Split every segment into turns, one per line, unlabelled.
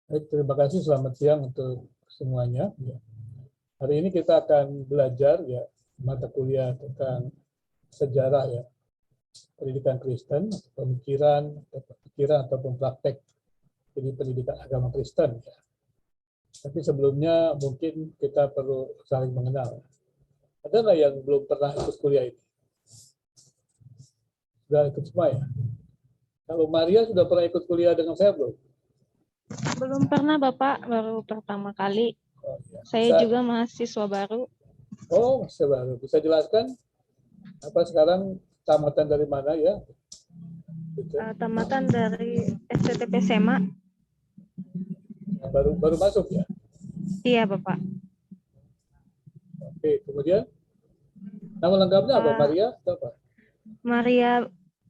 Baik, terima kasih. Selamat siang untuk semuanya. Ya. Hari ini kita akan belajar ya mata kuliah tentang sejarah ya pendidikan Kristen, pemikiran ataupun praktek jadi pendidikan agama Kristen. Ya. Tapi sebelumnya mungkin kita perlu saling mengenal. Ada nggak yang belum pernah ikut kuliah ini? Sudah ikut semua ya? Kalau Maria sudah pernah ikut kuliah dengan saya belum?
Belum pernah Bapak, baru pertama kali.
Oh, ya.
Saya juga mahasiswa baru.
Oh, mahasiswa baru. Bisa jelaskan apa sekarang tamatan dari mana ya?
Tamatan dari STTP SMA.
Baru masuk ya?
Iya Bapak.
Oke, kemudian nama lengkapnya apa? Maria atau apa?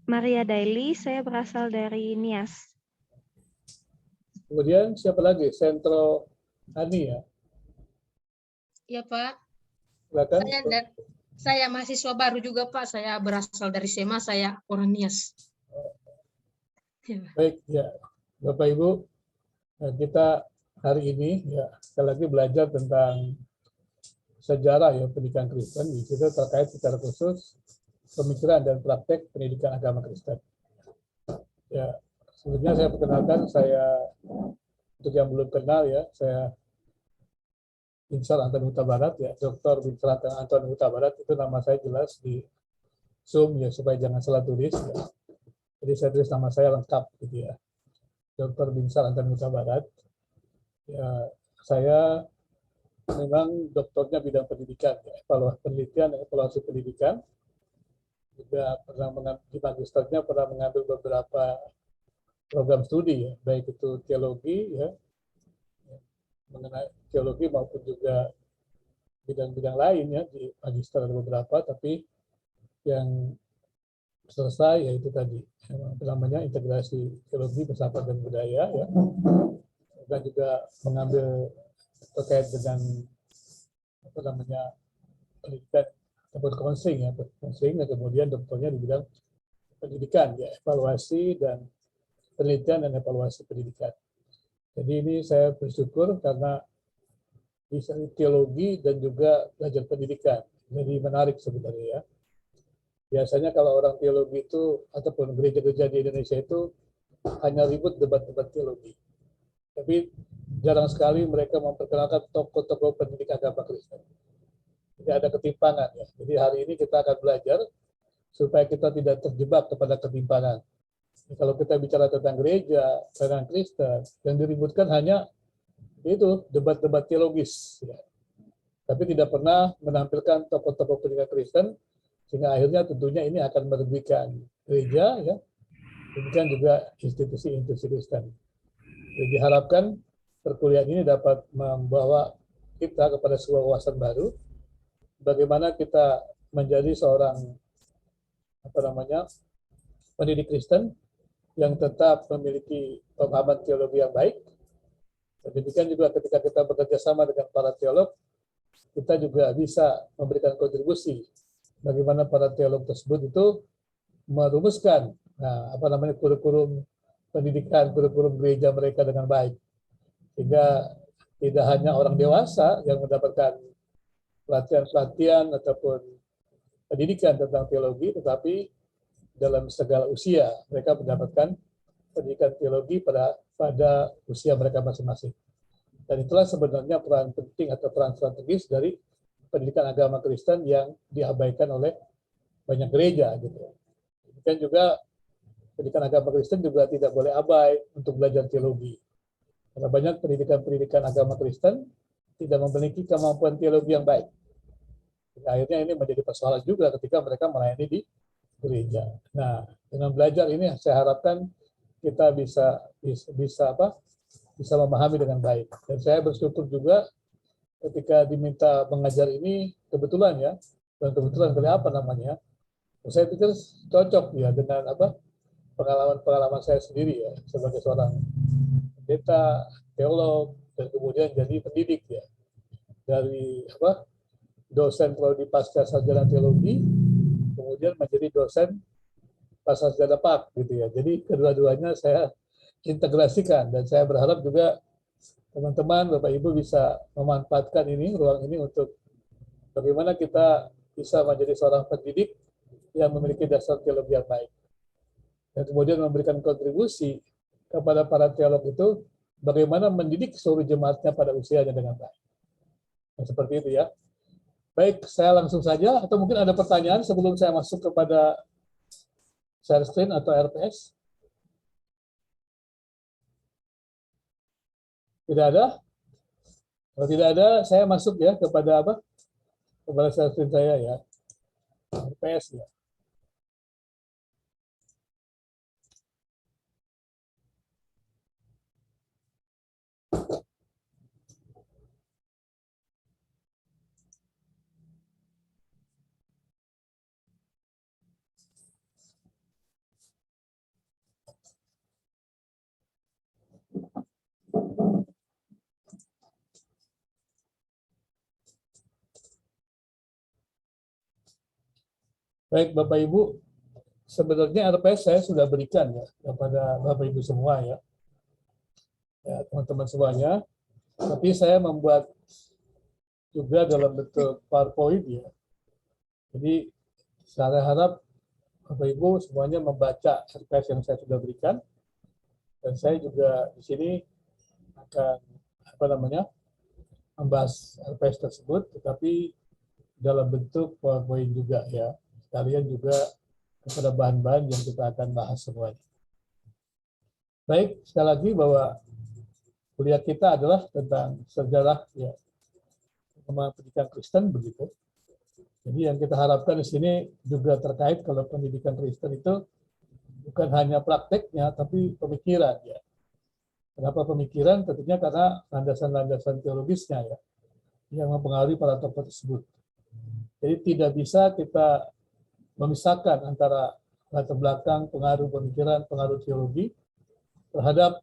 Maria Daily, saya berasal dari Nias.
Kemudian siapa lagi? Sentro Ani ya?
Iya Pak.
Silakan.
Saya mahasiswa baru juga Pak. Saya berasal dari SMA, saya orang Nias.
Baik ya, Bapak Ibu, kita hari ini ya sekali lagi belajar tentang sejarah ya pendidikan Kristen. Di situ terkait secara khusus pemikiran dan praktek pendidikan agama Kristen. Ya, sebelumnya saya perkenalkan, saya untuk yang belum kenal ya, saya Binsar Antoni Huta Barat ya, Dr. Binsar Antoni Huta Barat, itu nama saya jelas di Zoom ya supaya jangan salah tulis ya. Jadi saya tulis nama saya lengkap gitu ya. Dr. Binsar Antoni Huta Barat. Ya, saya memang doktornya bidang pendidikan, ya, evaluasi penelitian dan evaluasi pendidikan. Juga pernah di magisternya pernah mengambil beberapa program studi ya, baik itu teologi ya, mengenai teologi maupun juga bidang-bidang lain ya di magister ada beberapa, tapi yang selesai yaitu tadi namanya integrasi teologi bersama dan budaya ya, dan juga mengambil terkait dengan apa namanya pendidikan ataupun konseling ya, konseling, dan kemudian doktornya di bidang pendidikan ya, evaluasi dan penelitian dan evaluasi pendidikan. Jadi ini saya bersyukur karena bisa teologi dan juga belajar pendidikan. Jadi menarik sebenarnya ya. Biasanya kalau orang teologi itu ataupun gereja-gereja di Indonesia itu hanya ribut debat-debat teologi. Tapi jarang sekali mereka memperkenalkan tokoh-tokoh pendidik agama Kristen. Jadi ada ketimpangan ya. Jadi hari ini kita akan belajar supaya kita tidak terjebak kepada ketimpangan. Kalau kita bicara tentang gereja, tentang Kristen, yang diributkan hanya itu debat-debat teologis. Ya. Tapi tidak pernah menampilkan tokoh-tokoh pendidikan Kristen, sehingga akhirnya tentunya ini akan merugikan gereja, ya, demikian juga institusi-institusi Kristen. Jadi diharapkan perkuliahan ini dapat membawa kita kepada sebuah wawasan baru, bagaimana kita menjadi seorang pendidik Kristen yang tetap memiliki pemahaman teologi yang baik. Dan demikian juga ketika kita bekerja sama dengan para teolog, kita juga bisa memberikan kontribusi bagaimana para teolog tersebut itu merumuskan kurikulum pendidikan, kurikulum gereja mereka dengan baik, sehingga tidak hanya orang dewasa yang mendapatkan pelatihan ataupun pendidikan tentang teologi, tetapi dalam segala usia mereka mendapatkan pendidikan teologi pada usia mereka masing-masing. Dan itulah sebenarnya peran penting atau peran strategis dari pendidikan agama Kristen yang diabaikan oleh banyak gereja gitu. Dan juga pendidikan agama Kristen juga tidak boleh abai untuk belajar teologi. Karena banyak pendidikan agama Kristen tidak memiliki kemampuan teologi yang baik. Dan akhirnya ini menjadi persoalan juga ketika mereka melayani di gereja. Nah, dengan belajar ini saya harapkan kita bisa memahami dengan baik. Dan saya bersyukur juga ketika diminta mengajar ini kebetulan ya, dan kebetulan kali apa namanya, saya pikir cocok ya dengan pengalaman saya sendiri ya sebagai seorang pendeta, teolog, dan kemudian jadi pendidik ya dari dosen prodi pasca sarjana teologi, kemudian menjadi dosen pasca sarjana PAK gitu ya. Jadi kedua-duanya saya integrasikan dan saya berharap juga teman-teman, Bapak Ibu bisa memanfaatkan ini, ruang ini untuk bagaimana kita bisa menjadi seorang pendidik yang memiliki dasar teologi yang baik. Dan kemudian memberikan kontribusi kepada para teolog itu bagaimana mendidik seluruh jemaatnya pada usianya dengan baik. Nah, seperti itu ya. Baik, saya langsung saja, atau mungkin ada pertanyaan sebelum saya masuk kepada share screen atau RPS? Tidak ada? Kalau tidak ada, saya masuk ya kepada apa? Kepada share screen saya ya. RPS ya. Baik, Bapak Ibu, sebenarnya RPS saya sudah berikan ya kepada Bapak Ibu semua ya. Ya, teman-teman semuanya. Tapi saya membuat juga dalam bentuk PowerPoint ya. Jadi saya harap Bapak Ibu semuanya membaca RPS yang saya sudah berikan. Dan saya juga di sini akan membahas RPS tersebut, tetapi dalam bentuk PowerPoint juga ya. Sekalian juga kepada bahan-bahan yang kita akan bahas semuanya. Baik, sekali lagi bahwa kuliah kita adalah tentang sejarah ya, pendidikan Kristen begitu. Jadi yang kita harapkan di sini juga terkait kalau pendidikan Kristen itu bukan hanya prakteknya, tapi pemikiran ya. Kenapa pemikiran? Tentunya karena landasan-landasan teologisnya ya, yang mempengaruhi para tokoh tersebut. Jadi tidak bisa kita memisahkan antara latar belakang, pengaruh pemikiran, pengaruh teologi terhadap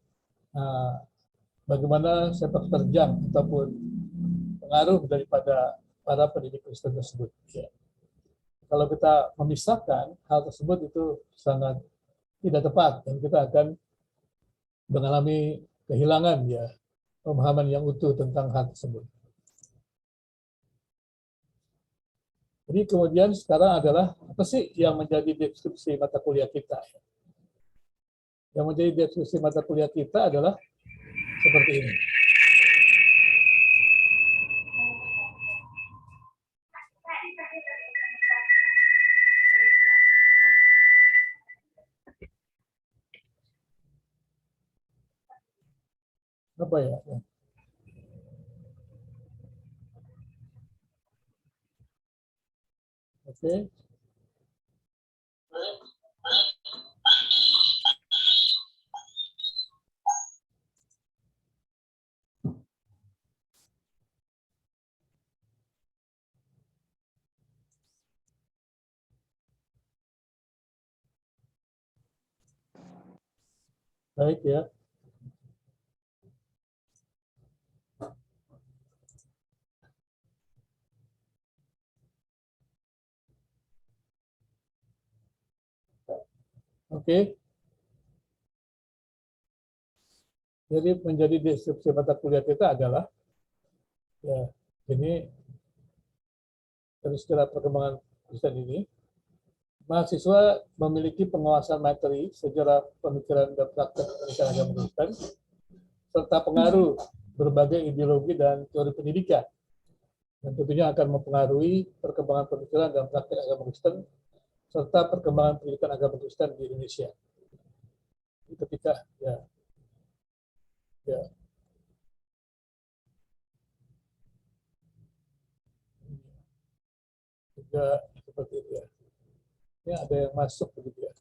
bagaimana sepak terjang ataupun pengaruh daripada para pendidik Kristen tersebut. Ya. Kalau kita memisahkan hal tersebut itu sangat tidak tepat dan kita akan mengalami kehilangan ya pemahaman yang utuh tentang hal tersebut. Jadi kemudian sekarang adalah apa sih yang menjadi deskripsi mata kuliah kita? Yang menjadi deskripsi mata kuliah kita adalah seperti ini. Apa ya? Oke. Baik ya. Oke. Jadi menjadi deskripsi mata kuliah kita adalah ya ini dari sejarah perkembangan Kristen ini, mahasiswa memiliki penguasaan materi, sejarah pemikiran dan praktek pendidikan agama Kristen, serta pengaruh berbagai ideologi dan teori pendidikan. Dan tentunya akan mempengaruhi perkembangan pemikiran dan praktek agama Kristen, serta perkembangan pendidikan agama Kristen di Indonesia. Ketika ya juga seperti itu ya. Ini ada yang masuk begitu ya.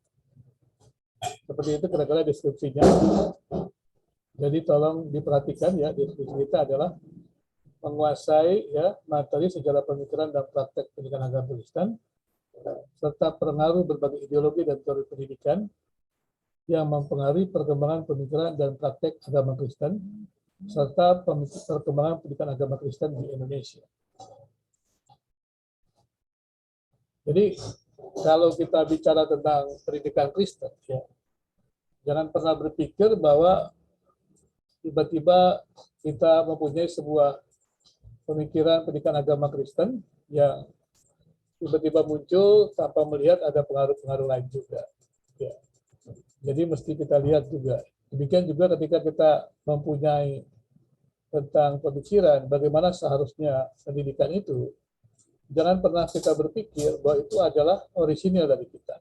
Seperti itu kira-kira deskripsinya. Jadi tolong diperhatikan ya, deskripsi kita adalah menguasai ya materi sejarah pemikiran dan praktek pendidikan agama Kristen serta pengaruh berbagai ideologi dan teori pendidikan yang mempengaruhi perkembangan pemikiran dan praktek agama Kristen serta perkembangan pendidikan agama Kristen di Indonesia. Jadi kalau kita bicara tentang pendidikan Kristen ya, jangan pernah berpikir bahwa tiba-tiba kita mempunyai sebuah pemikiran pendidikan agama Kristen yang tiba-tiba muncul tanpa melihat ada pengaruh-pengaruh lain juga. Ya. Jadi mesti kita lihat juga. Demikian juga ketika kita mempunyai tentang pemikiran bagaimana seharusnya pendidikan itu, jangan pernah kita berpikir bahwa itu adalah orisinil dari kita.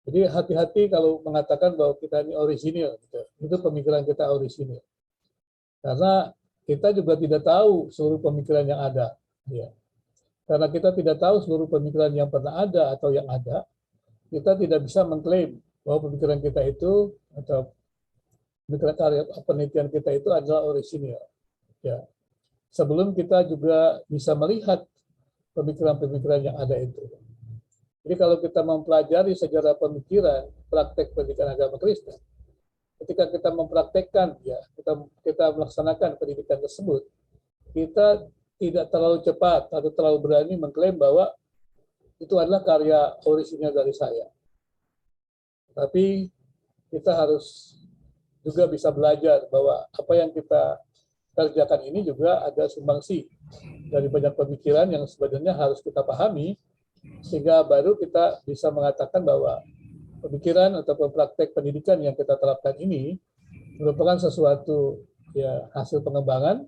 Jadi hati-hati kalau mengatakan bahwa kita ini orisinil, gitu. Itu pemikiran kita orisinil. Karena kita juga tidak tahu seluruh pemikiran yang ada. Ya. Karena kita tidak tahu seluruh pemikiran yang pernah ada atau yang ada, kita tidak bisa mengklaim bahwa pemikiran kita itu atau pemikiran karya penelitian kita itu adalah orisinil. Ya. Sebelum kita juga bisa melihat pemikiran-pemikiran yang ada itu. Jadi kalau kita mempelajari sejarah pemikiran, praktek pendidikan agama Kristen, ketika kita mempraktekkan, ya kita melaksanakan pendidikan tersebut, kita tidak terlalu cepat atau terlalu berani mengklaim bahwa itu adalah karya orisinil dari saya. Tapi kita harus juga bisa belajar bahwa apa yang kita kerjakan ini juga ada sumbangsi dari banyak pemikiran yang sebenarnya harus kita pahami, sehingga baru kita bisa mengatakan bahwa pemikiran atau praktek pendidikan yang kita terapkan ini merupakan sesuatu ya hasil pengembangan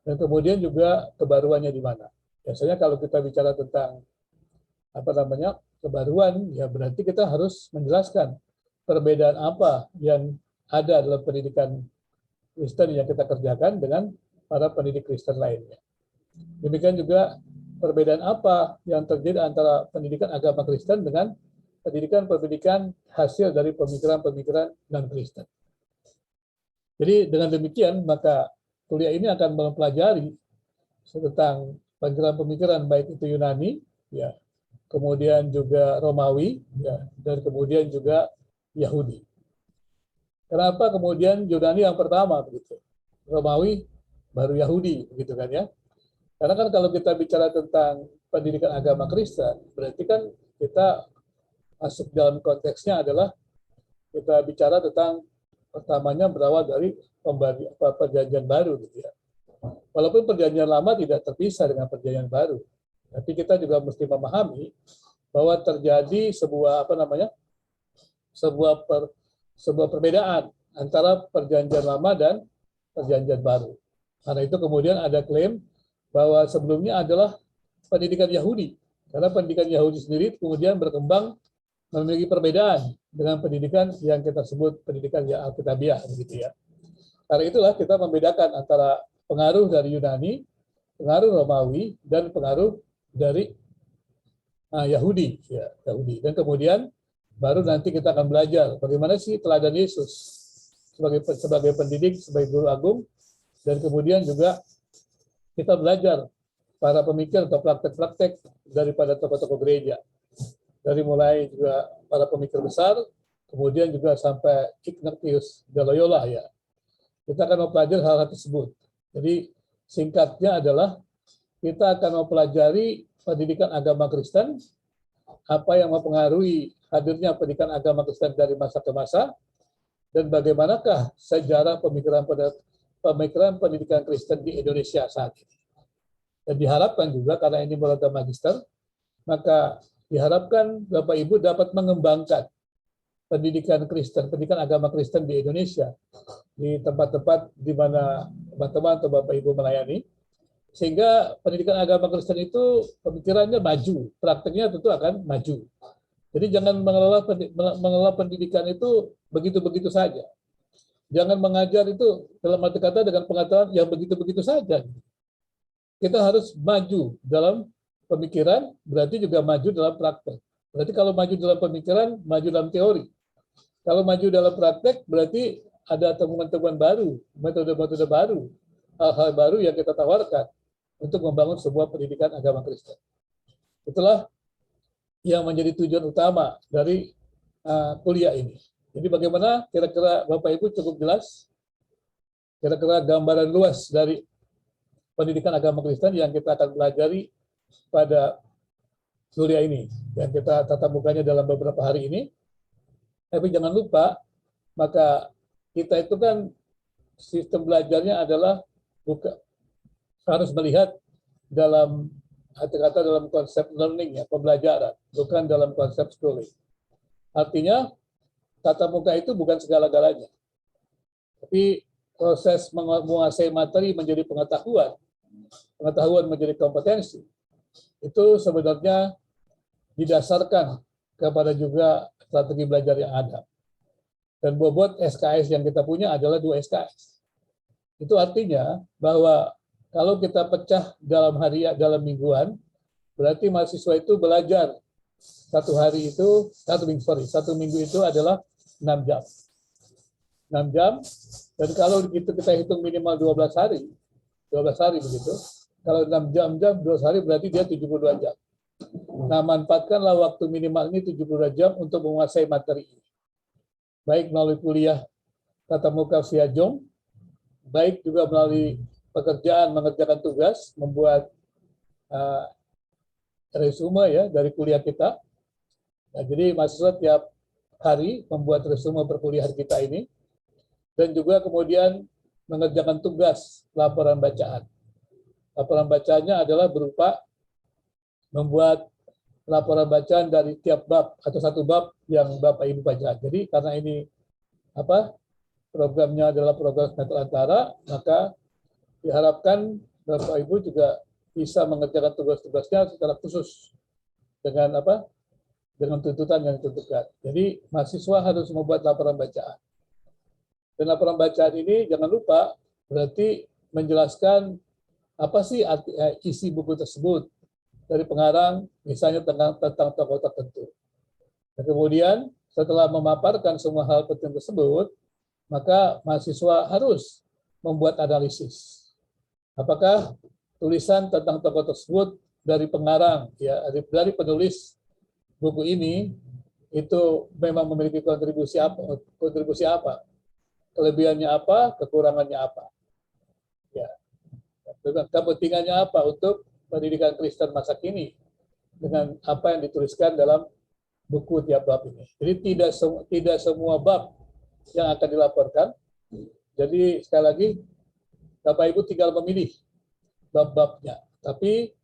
dan kemudian juga kebaruannya di mana. Biasanya kalau kita bicara tentang kebaruan, ya berarti kita harus menjelaskan perbedaan apa yang ada dalam pendidikan Kristen yang kita kerjakan dengan para pendidik Kristen lainnya. Demikian juga perbedaan apa yang terjadi antara pendidikan agama Kristen dengan pendidikan-pendidikan hasil dari pemikiran-pemikiran non-Kristen. Jadi dengan demikian, maka kuliah ini akan mempelajari tentang pemikiran baik itu Yunani, ya, kemudian juga Romawi, ya, dan kemudian juga Yahudi. Kenapa kemudian Yunani yang pertama begitu, Romawi baru Yahudi, begitu kan ya? Karena kan kalau kita bicara tentang pendidikan agama Kristen, berarti kan kita masuk dalam konteksnya adalah kita bicara tentang pertamanya berawal dari perjanjian baru, gitu ya. Walaupun perjanjian lama tidak terpisah dengan perjanjian baru, tapi kita juga mesti memahami bahwa terjadi sebuah sebuah perbedaan antara perjanjian lama dan perjanjian baru. Karena itu kemudian ada klaim bahwa sebelumnya adalah pendidikan Yahudi. Karena pendidikan Yahudi sendiri kemudian berkembang memiliki perbedaan dengan pendidikan yang kita sebut pendidikan yang Alkitabiah, begitu ya. Karena itulah kita membedakan antara pengaruh dari Yunani, pengaruh Romawi, dan pengaruh dari Yahudi, ya, Yahudi. Dan kemudian baru nanti kita akan belajar bagaimana sih teladan Yesus sebagai pendidik, sebagai guru agung, dan kemudian juga kita belajar para pemikir atau praktek-praktek daripada tokoh-tokoh gereja. Dari mulai juga para pemikir besar, kemudian juga sampai Ignatius de Loyola, ya. Kita akan mempelajari hal-hal tersebut. Jadi singkatnya adalah kita akan mempelajari pendidikan agama Kristen, apa yang mempengaruhi hadirnya pendidikan agama Kristen dari masa ke masa, dan bagaimanakah sejarah pemikiran pendidikan Kristen di Indonesia saat ini. Dan diharapkan juga karena ini program magister, maka diharapkan Bapak Ibu dapat mengembangkan pendidikan Kristen, pendidikan agama Kristen di Indonesia, di tempat-tempat di mana teman-teman atau Bapak Ibu melayani, sehingga pendidikan agama Kristen itu pemikirannya maju, prakteknya tentu akan maju. Jadi jangan mengelola pendidikan itu begitu-begitu saja. Jangan mengajar itu dalam arti kata dengan pengetahuan yang begitu-begitu saja. Kita harus maju dalam pemikiran, berarti juga maju dalam praktek. Berarti kalau maju dalam pemikiran, maju dalam teori. Kalau maju dalam praktek, berarti ada temuan-temuan baru, metode-metode baru, hal-hal baru yang kita tawarkan untuk membangun sebuah pendidikan agama Kristen. Itulah yang menjadi tujuan utama dari kuliah ini. Jadi bagaimana kira-kira Bapak Ibu cukup jelas, kira-kira gambaran luas dari pendidikan agama Kristen yang kita akan pelajari pada kuliah ini. Yang kita tatap mukanya dalam beberapa hari ini. Tapi jangan lupa, maka kita itu kan sistem belajarnya adalah harus melihat dalam kata-kata dalam konsep learning ya, pembelajaran, bukan dalam konsep schooling. Artinya tatap muka itu bukan segala-galanya. Tapi proses menguasai materi menjadi pengetahuan, pengetahuan menjadi kompetensi, itu sebenarnya didasarkan kepada juga strategi belajar yang ada. Dan bobot SKS yang kita punya adalah 2 SKS. Itu artinya bahwa kalau kita pecah dalam dalam mingguan, berarti mahasiswa itu belajar satu minggu itu adalah 6 jam. 6 jam, dan kalau gitu kita hitung minimal 12 hari begitu. Kalau 6 jam, 12 hari berarti dia 72 jam. Nah, manfaatkanlah waktu minimal ini 72 jam untuk menguasai materi ini. Baik melalui kuliah tatap muka via Zoom, baik juga melalui pekerjaan, mengerjakan tugas, membuat resume ya dari kuliah kita. Nah, jadi mahasiswa tiap hari membuat resume perkuliahan kita ini, dan juga kemudian mengerjakan tugas laporan bacaan. Laporan bacaannya adalah berupa membuat laporan bacaan dari tiap bab atau satu bab yang Bapak Ibu baca. Jadi karena ini programnya adalah program semester antara, maka diharapkan Bapak Ibu juga bisa mengerjakan tugas-tugasnya secara khusus dengan dengan tuntutan yang ditentukan. Jadi mahasiswa harus membuat laporan bacaan. Dan laporan bacaan ini jangan lupa berarti menjelaskan apa sih isi buku tersebut dari pengarang, misalnya tentang tokoh tertentu. Dan kemudian setelah memaparkan semua hal penting tersebut, maka mahasiswa harus membuat analisis. Apakah tulisan tentang tokoh tersebut dari pengarang, ya, dari penulis buku ini itu memang memiliki kontribusi apa, kelebihannya apa, kekurangannya apa, ya, kepentingannya apa untuk pendidikan Kristen masa kini dengan apa yang dituliskan dalam buku tiap bab ini. Jadi tidak semua bab yang akan dilaporkan. Jadi sekali lagi Bapak Ibu tinggal memilih bab-babnya, tapi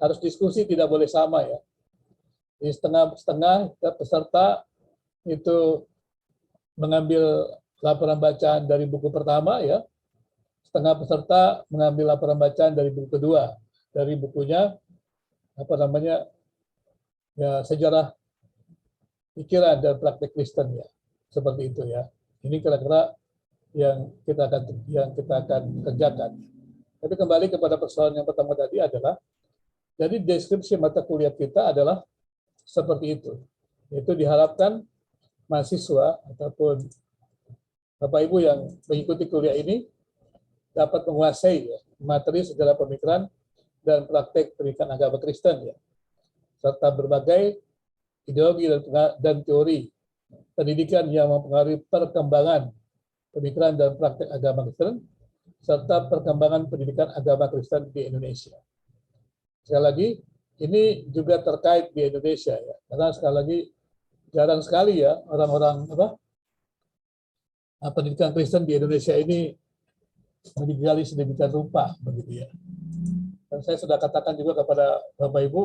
harus diskusi, tidak boleh sama ya. Jadi setengah-setengah peserta itu mengambil laporan bacaan dari buku pertama ya, setengah peserta mengambil laporan bacaan dari buku kedua, dari bukunya sejarah pikiran dan praktek Kristen ya, seperti itu ya. Ini kira-kira yang kita akan kerjakan. Tapi kembali kepada persoalan yang pertama tadi adalah, jadi deskripsi mata kuliah kita adalah seperti itu. Itu diharapkan mahasiswa ataupun Bapak Ibu yang mengikuti kuliah ini dapat menguasai ya, materi sejarah pemikiran dan praktek pendidikan agama Kristen ya, serta berbagai ideologi dan teori pendidikan yang mempengaruhi perkembangan pemikiran dan praktek agama Kristen serta perkembangan pendidikan agama Kristen di Indonesia. Sekali lagi, ini juga terkait di Indonesia ya, karena sekali lagi jarang sekali ya orang-orang pendidikan Kristen di Indonesia ini digali sedemikian rupa begitu ya. Dan saya sudah katakan juga kepada Bapak Ibu,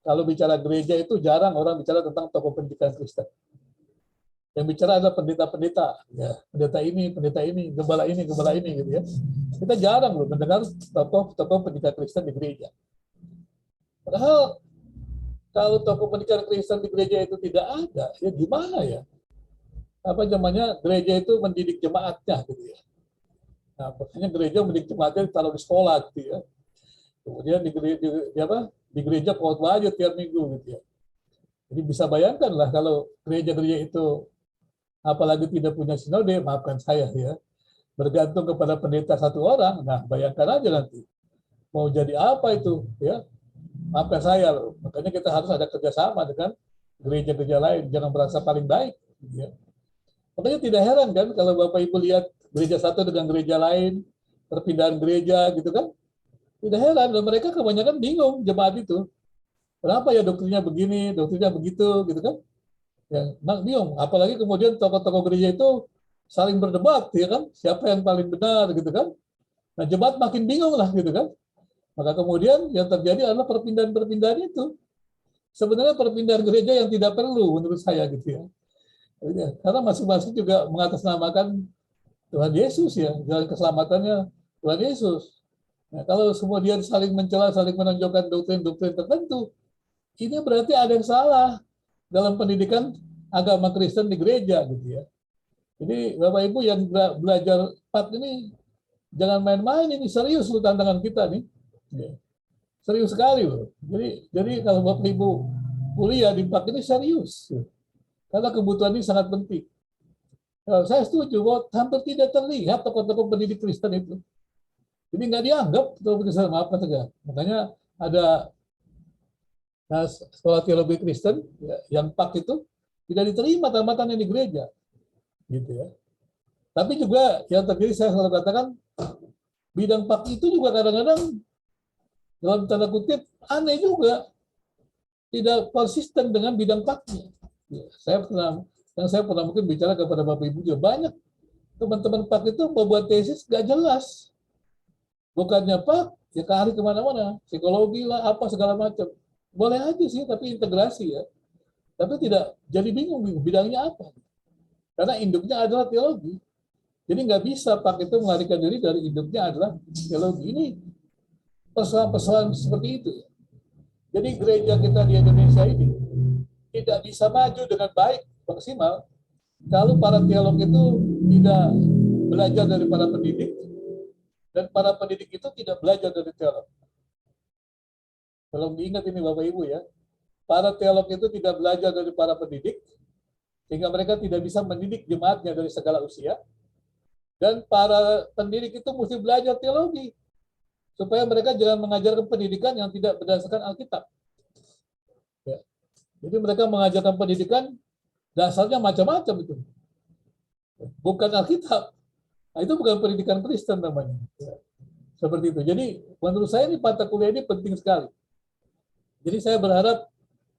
kalau bicara gereja itu jarang orang bicara tentang tokoh pendidikan Kristen. Yang bicara adalah pendeta-pendeta, ya, pendeta ini, gembala ini gitu ya. Kita jarang loh mendengar tokoh pendidikan Kristen di gereja. Padahal kalau tokoh pendidikan Kristen di gereja itu tidak ada, ya gimana ya? Gereja itu mendidik jemaatnya gitu ya. Nah, makanya gereja mendidik jemaatnya ditaruh di sekolah gitu ya. Kemudian di gereja khotbah aja tiap minggu gitu ya. Jadi bisa bayangkan lah kalau gereja-gereja itu apalagi tidak punya sinode, maafkan saya ya, bergantung kepada pendeta satu orang. Nah, bayangkan aja nanti mau jadi apa itu ya. Maafkan saya loh. Makanya kita harus ada kerjasama dengan gereja-gereja lain, jangan merasa paling baik gitu ya. Makanya tidak heran kan kalau Bapak Ibu lihat gereja satu dengan gereja lain, perpindahan gereja gitu kan. Tidak heran, dan mereka kebanyakan bingung jemaat itu. Kenapa ya doktrinnya begini, doktrinnya begitu, gitu kan? Ya, bingung. Apalagi kemudian tokoh-tokoh gereja itu saling berdebat, ya kan? Siapa yang paling benar, gitu kan? Nah, jemaat makin bingung lah, gitu kan? Maka kemudian yang terjadi adalah perpindahan-perpindahan itu. Sebenarnya perpindahan gereja yang tidak perlu menurut saya, gitu ya. Karena masing-masing juga mengatasnamakan Tuhan Yesus, ya, jalan keselamatannya Tuhan Yesus. Nah, kalau kemudian saling mencela, saling menonjolkan doktrin-doktrin tertentu, ini berarti ada yang salah dalam pendidikan agama Kristen di gereja, gitu ya. Jadi Bapak Ibu yang belajar PAT ini jangan main-main, ini serius loh tantangan kita nih. Ya. Serius sekali loh. Jadi kalau Bapak Ibu kuliah di PAT ini serius. Karena kebutuhan ini sangat penting. Nah, saya setuju bahwa hampir tidak terlihat tokoh-tokoh pendidik Kristen itu. Jadi nggak dianggap tokoh Kristen, maaf saja. Makanya ada sekolah teologi Kristen ya, yang PAK itu tidak diterima tamatannya di gereja, gitu ya. Tapi juga yang terjadi, saya selalu katakan, bidang PAK itu juga kadang-kadang dalam tanda kutip aneh juga, tidak konsisten dengan bidang PAK-nya. Ya, saya pernah mungkin bicara kepada Bapak Ibu juga, banyak teman-teman PAK itu membuat tesis nggak jelas. Bukannya PAK, ya kari kemana-mana, psikologi lah, apa segala macam. Boleh aja sih, tapi integrasi ya. Tapi tidak jadi bingung bidangnya apa. Karena induknya adalah teologi. Jadi nggak bisa PAK itu melarikan diri dari induknya adalah teologi. Ini persoalan-persoalan seperti itu. Jadi gereja kita di Indonesia ini tidak bisa maju dengan baik, maksimal, kalau para teolog itu tidak belajar dari para pendidik, dan para pendidik itu tidak belajar dari teolog. Kalau diingat ini Bapak Ibu ya, para teolog itu tidak belajar dari para pendidik, sehingga mereka tidak bisa mendidik jemaatnya dari segala usia. Dan para pendidik itu mesti belajar teologi, supaya mereka jangan mengajarkan pendidikan yang tidak berdasarkan Alkitab. Ya. Jadi mereka mengajarkan pendidikan dasarnya macam-macam itu, bukan Alkitab. Nah, itu bukan pendidikan Kristen namanya. Ya. Seperti itu. Jadi menurut saya ini mata kuliah ini penting sekali. Jadi saya berharap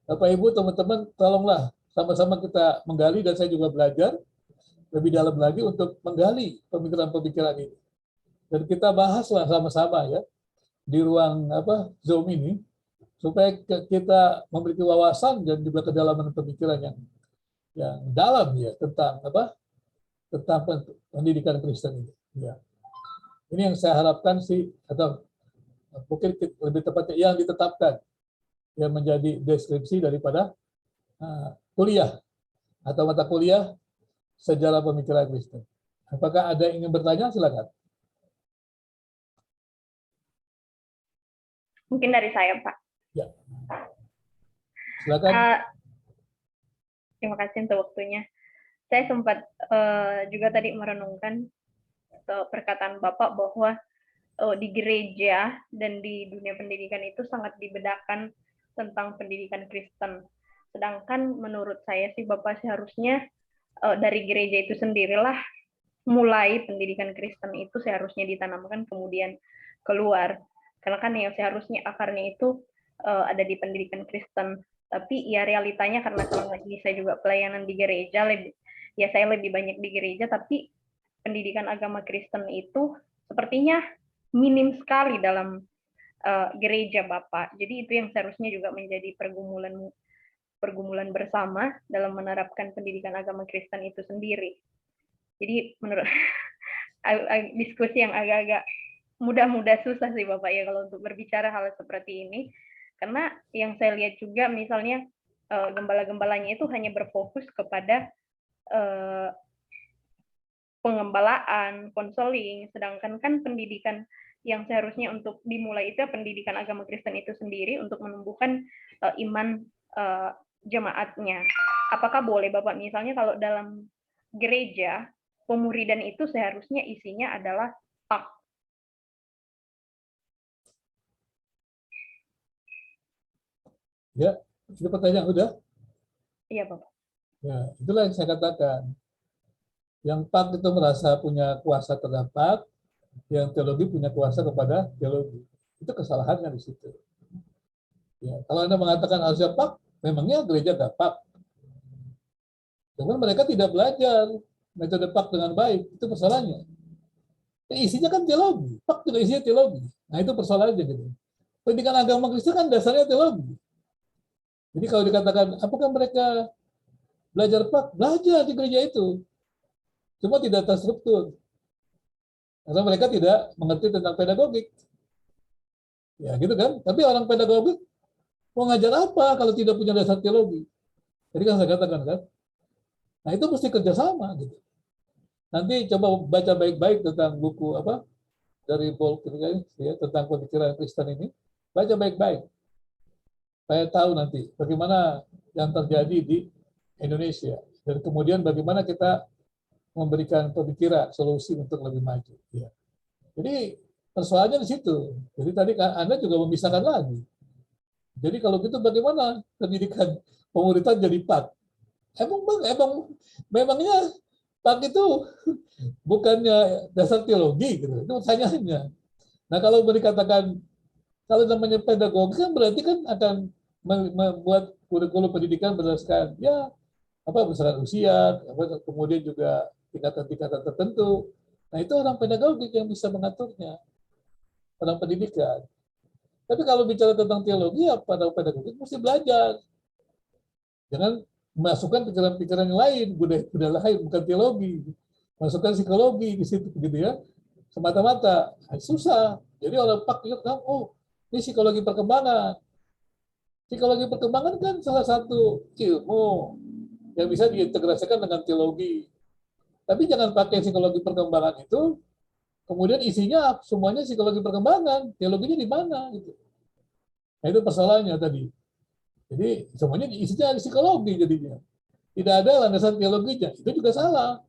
Bapak Ibu teman-teman tolonglah sama-sama kita menggali, dan saya juga belajar lebih dalam lagi untuk menggali pemikiran-pemikiran ini. Dan kita bahaslah sama-sama ya di ruang Zoom ini, supaya kita memiliki wawasan dan juga kedalaman pemikiran yang dalam ya tentang tentang pendidikan Kristen ini. Ya. Ini yang saya harapkan sih, atau mungkin lebih tepatnya yang ditetapkan yang menjadi deskripsi daripada kuliah atau mata kuliah sejarah pemikiran Kristen. Apakah ada yang ingin bertanya? Silakan.
Mungkin dari saya, Pak.
Ya. Silakan.
Terima kasih untuk waktunya. Saya sempat juga tadi merenungkan perkataan Bapak bahwa di gereja dan di dunia pendidikan itu sangat dibedakan tentang pendidikan Kristen. Sedangkan menurut saya sih Bapak seharusnya dari gereja itu sendirilah mulai pendidikan Kristen itu seharusnya ditanamkan kemudian keluar. Karena kan yang seharusnya akarnya itu ada di pendidikan Kristen. Tapi ya realitanya karena selama ini saya juga pelayanan di gereja, saya lebih banyak di gereja, tapi pendidikan agama Kristen itu sepertinya minim sekali dalam gereja Bapak. Jadi itu yang seharusnya juga menjadi pergumulan bersama dalam menerapkan pendidikan agama Kristen itu sendiri. Jadi menurut diskusi yang agak-agak mudah-mudah susah sih Bapak ya kalau untuk berbicara hal seperti ini. Karena yang saya lihat juga misalnya gembala-gembalanya itu hanya berfokus kepada pengembalaan, konseling, sedangkan kan pendidikan yang seharusnya untuk dimulai itu pendidikan agama Kristen itu sendiri untuk menumbuhkan iman jemaatnya. Apakah boleh Bapak misalnya kalau dalam gereja pemuridan itu seharusnya isinya adalah PAK?
Ya, itu pertanyaan udah?
Iya, Bapak.
Ya, itulah yang saya katakan. Yang PAK itu merasa punya kuasa terhadap PAK, yang teologi punya kuasa kepada teologi. Itu kesalahannya di situ. Ya, kalau Anda mengatakan harusnya PAK, memangnya gereja nggak PAK. Cuman mereka tidak belajar metode PAK dengan baik, itu persoalannya. Isinya kan teologi, PAK juga isinya teologi. Nah itu persoalannya gitu. Pendidikan agama Kristen kan dasarnya teologi. Jadi kalau dikatakan, apakah mereka belajar PAK? Belajar di gereja itu. Cuma tidak terstruktur. Karena mereka tidak mengerti tentang pedagogik. Ya gitu kan. Tapi orang pedagogik mau ngajar apa kalau tidak punya dasar teologi? Jadi kan saya katakan kan. Nah itu mesti kerjasama gitu. Nanti coba baca baik-baik tentang buku apa dari Paul Krugman ya, tentang pemikiran Kristen ini. Baca baik-baik. Saya tahu nanti bagaimana yang terjadi di Indonesia. Dan kemudian bagaimana kita memberikan pemikiran, solusi untuk lebih maju. Ya. Jadi persoalannya di situ. Jadi tadi Anda juga memisahkan lagi. Jadi kalau gitu bagaimana pendidikan pemuritan jadi PAK? Memangnya PAK itu bukannya dasar teologi gitu. Itu pertanyaannya. Nah kalau dikatakan kalau namanya pedagogi kan berarti kan akan membuat kurikulum pendidikan berdasarkan ya apa berdasarkan usia, kemudian juga tingkatan-tingkatan tertentu. Nah itu orang pedagogik yang bisa mengaturnya, orang pendidikan. Tapi kalau bicara tentang teologi, ya pada pedagogik mesti belajar. Jangan masukkan pikiran-pikiran yang lain, budaya lain, bukan teologi. Masukkan psikologi di situ, gitu ya. Semata-mata, susah. Jadi orang pak lihat, oh ini psikologi perkembangan. Psikologi perkembangan kan salah satu ilmu yang bisa diintegrasikan dengan teologi. Tapi jangan pakai psikologi perkembangan itu, kemudian isinya semuanya psikologi perkembangan, teologinya di mana gitu. Nah itu persoalannya tadi. Jadi semuanya isinya psikologi jadinya. Tidak ada landasan teologinya. Itu juga salah.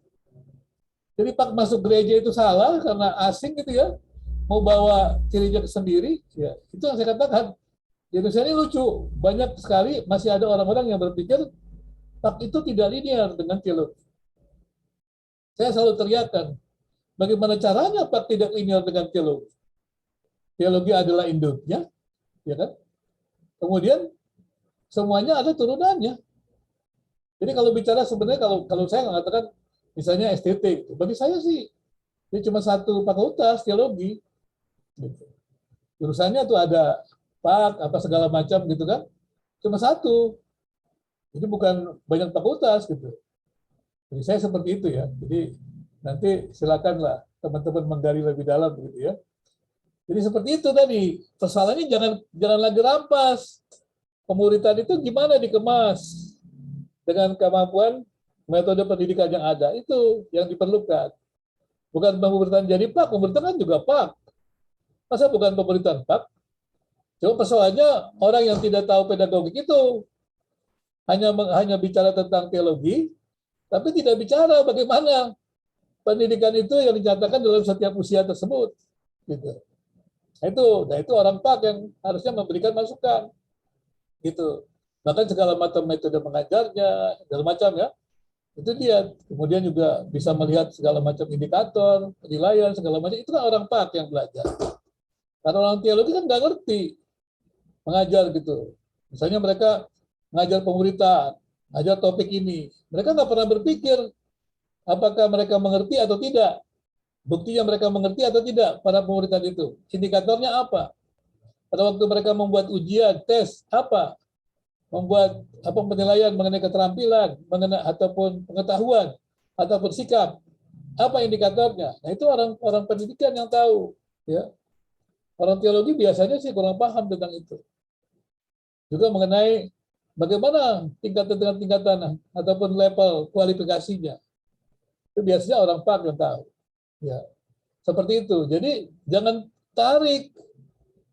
Jadi Pak masuk gereja itu salah karena asing gitu ya. Mau bawa cirinya sendiri, ya itu yang saya katakan. Di Indonesia ini lucu, banyak sekali masih ada orang-orang yang berpikir Pak itu tidak linear dengan teologi. Saya selalu teriakkan, bagaimana caranya Pak tidak linear dengan teologi? Teologi adalah induknya, ya kan? Kemudian semuanya ada turunannya. Jadi kalau bicara sebenarnya kalau saya mengatakan misalnya STT, bagi saya sih ini cuma satu fakultas teologi. Gitu. Jurusannya tuh ada PAK apa segala macam gitu kan, cuma satu. Jadi bukan banyak fakultas gitu. Jadi saya seperti itu ya. Jadi nanti silakanlah teman-teman menggali lebih dalam gitu ya. Jadi seperti itu tadi. Persoalannya jangan lagi rampas. Pemuritan itu gimana dikemas dengan kemampuan metode pendidikan yang ada, itu yang diperlukan. Bukan pemuritan jadi PAK, pemuritan kan juga PAK. Masa bukan pemuritan PAK? Cuma persoalannya orang yang tidak tahu pedagogik itu hanya bicara tentang teologi, tapi tidak bicara bagaimana pendidikan itu yang dinyatakan dalam setiap usia tersebut. Gitu. Nah itu orang PAK yang harusnya memberikan masukan. Gitu. Bahkan segala macam metode mengajarnya, segala macam ya, itu dia. Kemudian juga bisa melihat segala macam indikator, penilaian, segala macam. Itu kan orang PAK yang belajar. Karena orang teologi kan nggak ngerti mengajar gitu. Misalnya mereka ngajar pemuritan, ngajar topik ini. Mereka nggak pernah berpikir apakah mereka mengerti atau tidak. Buktinya mereka mengerti atau tidak pada pemuritan itu. Indikatornya apa? Pada waktu mereka membuat ujian, tes, apa? Membuat apa penilaian mengenai keterampilan, mengenai ataupun pengetahuan, ataupun sikap. Apa indikatornya? Nah, itu orang pendidikan yang tahu, ya. Orang teologi biasanya sih kurang paham tentang itu. Juga mengenai bagaimana tingkatan ataupun level kualifikasinya. Itu biasanya orang PAK yang tahu. Ya. Seperti itu. Jadi jangan tarik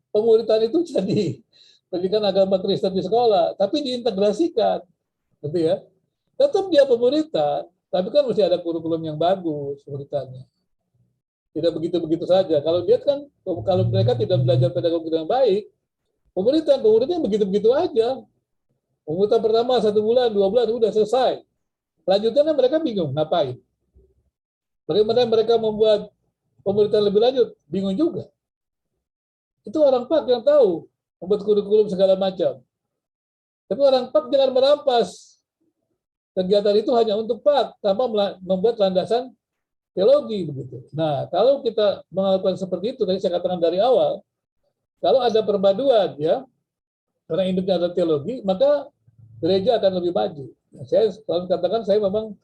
pemuritan itu jadi pendidikan agama Kristen di sekolah, tapi diintegrasikan. Gitu ya. Tetap dia pemuritan, tapi kan mesti ada kurikulum yang bagus pemuritannya. Tidak begitu-begitu saja. Kalau mereka tidak belajar pedagogi dengan baik, pemuritannya begitu-begitu aja. Pemuritan pertama 1 bulan, 2 bulan, sudah selesai. Lanjutnya mereka bingung, ngapain? Bagaimana mereka membuat pemuritan lebih lanjut? Bingung juga. Itu orang PAK yang tahu, membuat kurikulum segala macam. Tapi orang PAK jangan merampas Kegiatan itu hanya untuk PAK tanpa membuat landasan teologi begitu. Nah, kalau kita melakukan seperti itu, tadi saya katakan dari awal, kalau ada perpaduan ya, karena induknya ada teologi, maka gereja akan lebih maju. Nah, saya selalu katakan saya memang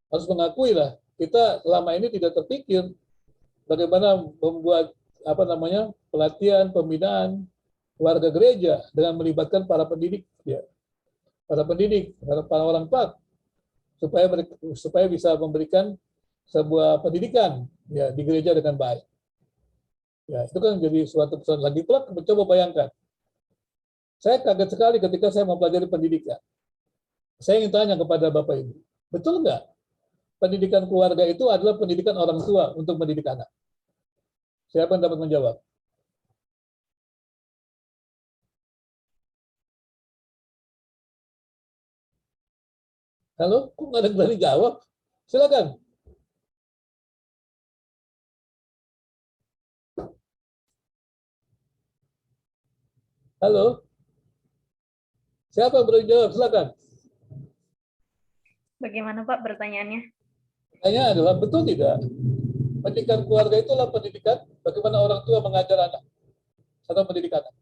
harus mengakui lah, kita selama ini tidak terpikir bagaimana membuat pelatihan, pembinaan warga gereja dengan melibatkan para pendidik ya. Para orang PAK supaya bisa memberikan sebuah pendidikan ya di gereja dengan baik. Ya, itu kan jadi suatu persoalan lagi pula. Coba bayangkan, saya kaget sekali ketika saya mempelajari pendidikan. Saya ingin tanya kepada Bapak Ibu, betul nggak pendidikan keluarga itu adalah pendidikan orang tua untuk mendidik anak? Siapa yang dapat menjawab? Halo, kok nggak ada yang berani jawab? Silakan. Halo, siapa yang berani jawab? Silakan.
Bagaimana Pak pertanyaannya?
Pertanyaannya adalah betul tidak? Pendidikan keluarga itulah pendidikan bagaimana orang tua mengajar anak atau mendidik anak.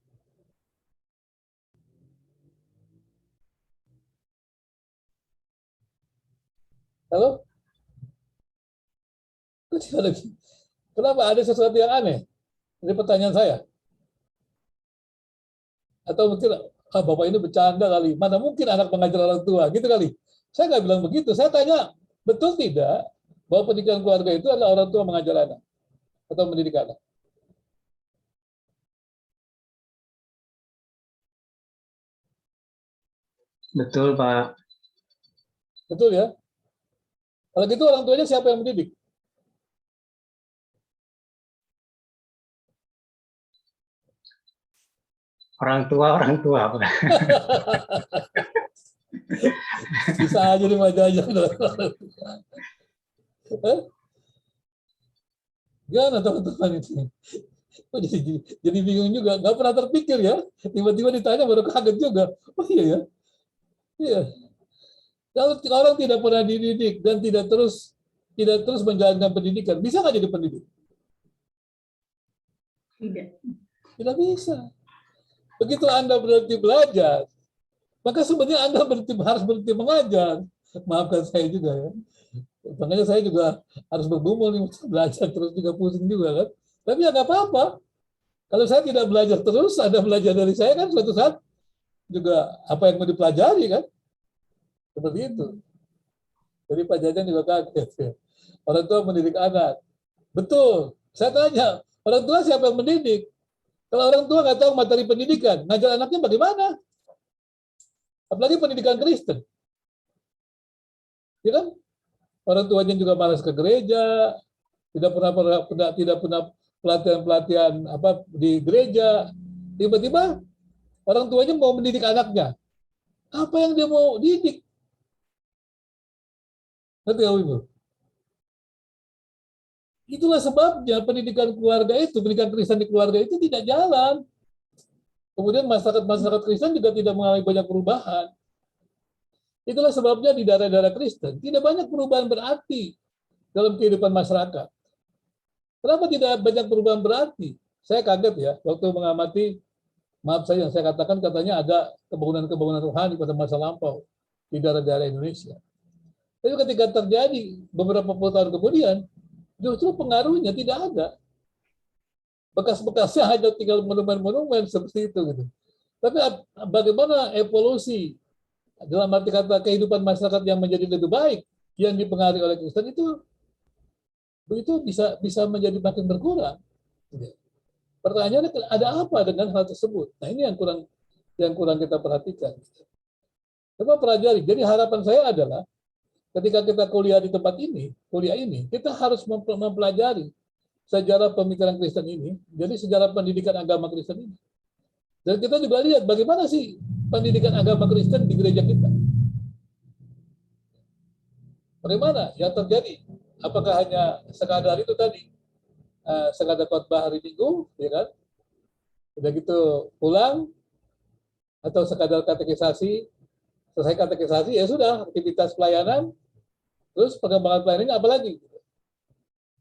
Halo? Kenapa ada sesuatu yang aneh? Ini pertanyaan saya. Atau mungkin Bapak ini bercanda kali. Mana mungkin anak mengajar orang tua, gitu kali. Saya nggak bilang begitu. Saya tanya, betul tidak bahwa pendidikan keluarga itu adalah orang tua mengajar anak atau mendidik anak?
Betul, Pak.
Betul ya? Kalau gitu orang tuanya siapa yang mendidik?
Orang tua, Pak.
Bisa aja nih aja. Gimana teman-teman itu? Oh, jadi bingung juga, nggak pernah terpikir ya. Tiba-tiba ditanya baru kaget juga. Oh iya ya, iya. Kalau orang tidak pernah dididik dan tidak terus menjalankan pendidikan, bisa nggak jadi pendidik? Tidak bisa. Begitu Anda berhenti belajar, maka sebenarnya Anda harus berhenti mengajar. Maafkan saya juga ya. Makanya saya juga harus bergumul nih, belajar terus juga pusing juga kan. Tapi ya nggak apa-apa. Kalau saya tidak belajar terus, Anda belajar dari saya kan suatu saat juga apa yang mau dipelajari kan. Seperti itu. Jadi Pak Jajan juga kaget ya. Orang tua mendidik anak. Betul. Saya tanya, orang tua siapa yang mendidik? Kalau orang tua nggak tahu materi pendidikan, ngajar anaknya bagaimana? Apalagi pendidikan Kristen. Ya kan? Orang tuanya juga malas ke gereja, tidak pernah pelatihan apa di gereja. Tiba-tiba orang tuanya mau mendidik anaknya. Apa yang dia mau didik? Ngerti nggak, Ibu? Itulah sebabnya pendidikan keluarga itu, pendidikan Kristen di keluarga itu tidak jalan. Kemudian masyarakat Kristen juga tidak mengalami banyak perubahan. Itulah sebabnya di daerah-daerah Kristen tidak banyak perubahan berarti dalam kehidupan masyarakat. Kenapa tidak banyak perubahan berarti? Saya kaget ya waktu mengamati, maaf saya yang saya katakan katanya ada kebangunan-kebangunan rohani pada masa lampau di daerah-daerah Indonesia. Tapi ketika terjadi beberapa puluh tahun kemudian, justru pengaruhnya tidak ada. Bekas-bekasnya hanya tinggal monumen-monumen seperti itu gitu. Tapi bagaimana evolusi dalam arti kata kehidupan masyarakat yang menjadi lebih baik yang dipengaruhi oleh Kristen itu bisa menjadi makin berkurang. Pertanyaannya ada apa dengan hal tersebut? Nah ini yang kurang kita perhatikan. Coba pelajari. Jadi harapan saya adalah ketika kita kuliah di tempat ini, kita harus mempelajari sejarah pemikiran Kristen ini, jadi sejarah pendidikan agama Kristen ini. Dan kita juga lihat bagaimana sih pendidikan agama Kristen di gereja kita. Bagaimana yang terjadi? Apakah hanya sekadar itu tadi, sekadar khotbah hari Minggu, ya kan? Udah gitu pulang, atau sekadar katekisasi selesai katekisasi ya sudah, aktivitas pelayanan, terus pengembangan pelayanan apa lagi?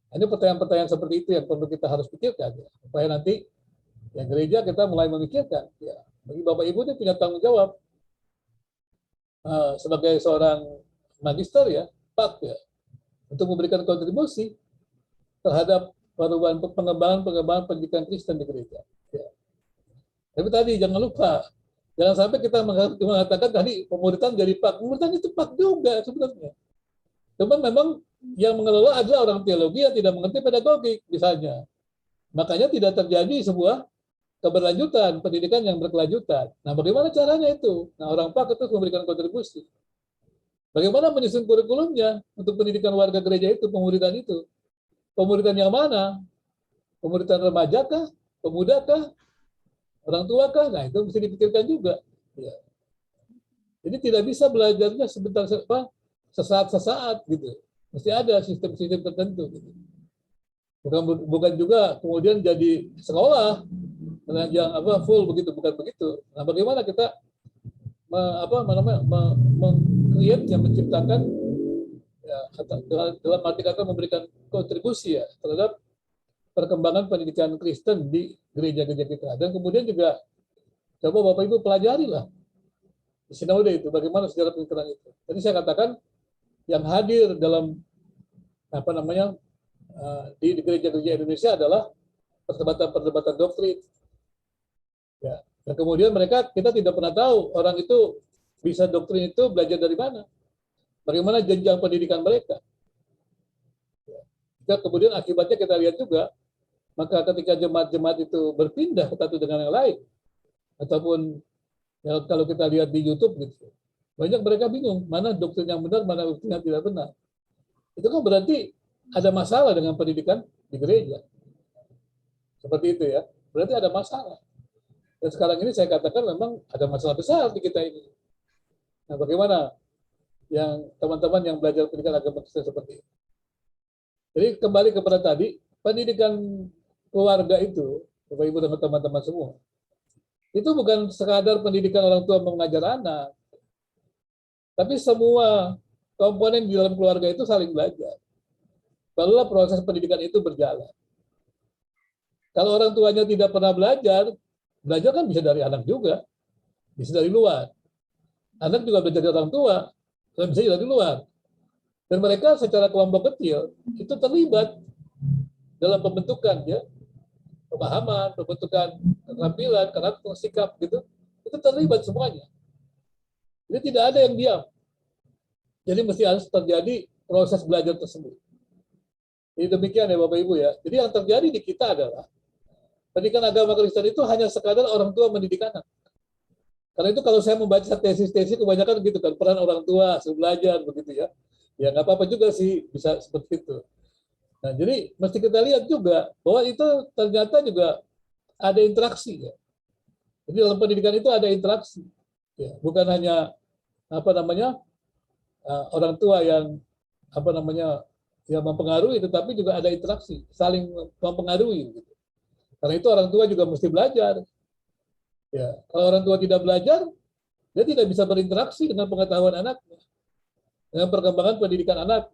Ini pertanyaan-pertanyaan seperti itu yang perlu kita harus pikirkan, ya. Supaya nanti ya gereja kita mulai memikirkan, ya. Bagi Bapak Ibu itu punya tanggung jawab sebagai seorang magister ya, Pak ya, untuk memberikan kontribusi terhadap pengembangan pendidikan Kristen di gereja. Ya. Tapi tadi jangan lupa, jangan sampai kita mengatakan tadi pemuritan jadi Pak. Pemuritan itu Pak juga sebenarnya. Cuman memang yang mengelola adalah orang teologi yang tidak mengerti pedagogik misalnya. Makanya tidak terjadi sebuah keberlanjutan, pendidikan yang berkelanjutan. Nah, bagaimana caranya itu? Nah, orang Pak itu memberikan kontribusi. Bagaimana menyusun kurikulumnya untuk pendidikan warga gereja itu, pemuritan itu? Pemuritan yang mana? Pemuritan remaja kah? Pemuda kah? Orang tua kah? Nah, itu mesti dipikirkan juga. Ya. Jadi tidak bisa belajarnya sesaat-sesaat gitu. Mesti ada sistem-sistem tertentu. Gitu. Bukan juga kemudian jadi sekolah yang full begitu, bukan begitu. Nah, bagaimana kita menciptakan ya, dalam arti kata memberikan kontribusi ya terhadap perkembangan pendidikan Kristen di gereja-gereja kita. Dan kemudian juga coba Bapak Ibu pelajari lah di sinode itu bagaimana sejarah pemikiran itu. Tadi saya katakan yang hadir dalam di gereja-gereja Indonesia adalah perdebatan doktrin. Ya. Dan kemudian kita tidak pernah tahu orang itu bisa doktrin itu belajar dari mana, bagaimana jenjang pendidikan mereka. Ya. Kemudian akibatnya kita lihat juga, maka ketika jemaat-jemaat itu berpindah satu dengan yang lain, ataupun ya, kalau kita lihat di YouTube gitu, banyak mereka bingung mana doktrin yang benar, mana doktrin yang tidak benar. Itu kan berarti ada masalah dengan pendidikan di gereja. Seperti itu ya. Berarti ada masalah. Dan sekarang ini saya katakan memang ada masalah besar di kita ini. Nah, bagaimana yang teman-teman yang belajar pendidikan agama Kristen seperti itu? Jadi kembali kepada tadi, pendidikan keluarga itu, Bapak Ibu dan teman-teman semua, itu bukan sekadar pendidikan orang tua mengajar anak, tapi semua komponen di dalam keluarga itu saling belajar. Barulah proses pendidikan itu berjalan. Kalau orang tuanya tidak pernah belajar kan bisa dari anak juga, bisa dari luar. Anak juga belajar dari orang tua, dan bisa dari luar. Dan mereka secara kelompok kecil itu terlibat dalam pembentukan ya, pemahaman, pembentukan keterampilan, karakter, sikap gitu. Itu terlibat semuanya. Jadi tidak ada yang diam. Jadi mesti harus terjadi proses belajar tersebut. Jadi demikian ya Bapak Ibu ya. Jadi yang terjadi di kita adalah pendidikan agama Kristen itu hanya sekadar orang tua mendidik anak. Karena itu kalau saya membaca tesis-tesis kebanyakan gitu kan, peran orang tua belajar begitu ya. Ya nggak apa-apa juga sih bisa seperti itu. Nah jadi mesti kita lihat juga bahwa itu ternyata juga ada interaksi ya. Jadi dalam pendidikan itu ada interaksi. Ya, bukan hanya orang tua yang yang mempengaruhi, tetapi juga ada interaksi, saling mempengaruhi. Gitu. Karena itu orang tua juga mesti belajar. Ya, kalau orang tua tidak belajar, dia tidak bisa berinteraksi dengan pengetahuan anaknya, dengan perkembangan pendidikan anak.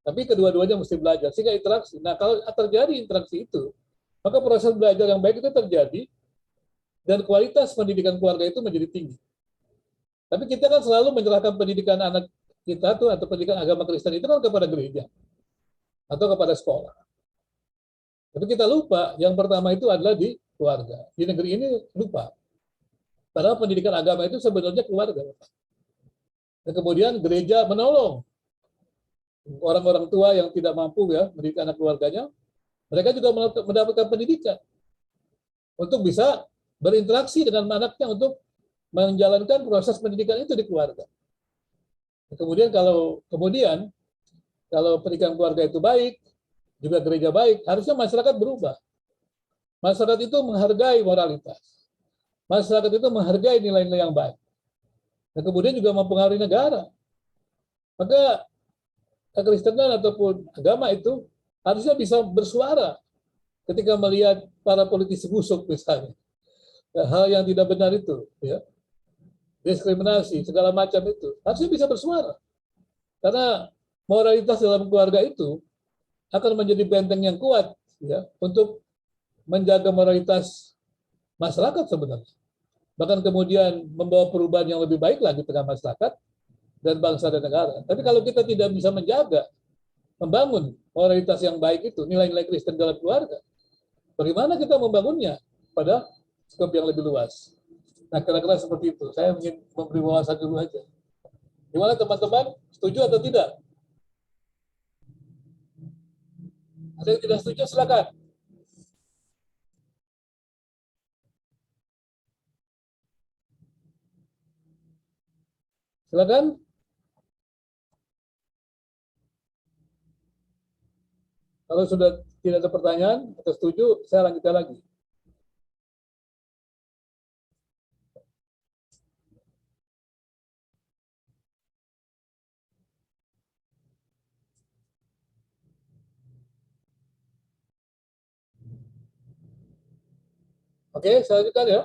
Tapi kedua-duanya mesti belajar, sehingga interaksi. Nah, kalau terjadi interaksi itu, maka proses belajar yang baik itu terjadi, dan kualitas pendidikan keluarga itu menjadi tinggi. Tapi kita kan selalu menyerahkan pendidikan anak kita tuh atau pendidikan agama Kristen itu kan kepada gereja atau kepada sekolah. Tapi kita lupa yang pertama itu adalah di keluarga. Di negeri ini lupa. Padahal pendidikan agama itu sebenarnya keluarga. Dan kemudian gereja menolong orang-orang tua yang tidak mampu ya mendidik anak keluarganya. Mereka juga mendapatkan pendidikan untuk bisa berinteraksi dengan anaknya untuk menjalankan proses pendidikan itu di keluarga. Kemudian kalau pendidikan keluarga itu baik, juga gereja baik, harusnya masyarakat berubah. Masyarakat itu menghargai moralitas. Masyarakat itu menghargai nilai-nilai yang baik. Dan kemudian juga mempengaruhi negara. Maka kekristenan ataupun agama itu harusnya bisa bersuara ketika melihat para politisi busuk misalnya. Hal yang tidak benar itu. Ya. diskriminasi, segala macam itu. Harusnya bisa bersuara. Karena moralitas dalam keluarga itu akan menjadi benteng yang kuat ya untuk menjaga moralitas masyarakat sebenarnya. Bahkan kemudian membawa perubahan yang lebih baik lagi di tengah masyarakat dan bangsa dan negara. Tapi kalau kita tidak bisa menjaga, membangun moralitas yang baik itu, nilai-nilai Kristen dalam keluarga, bagaimana kita membangunnya pada skop yang lebih luas? Nah, kira-kira seperti itu. Saya ingin memberi wawasan dulu aja. Gimana teman-teman? Setuju atau tidak? Ada yang tidak setuju, silakan. Silakan. Kalau sudah tidak ada pertanyaan atau setuju, saya lanjutkan lagi. Oke, saya lanjutkan ya.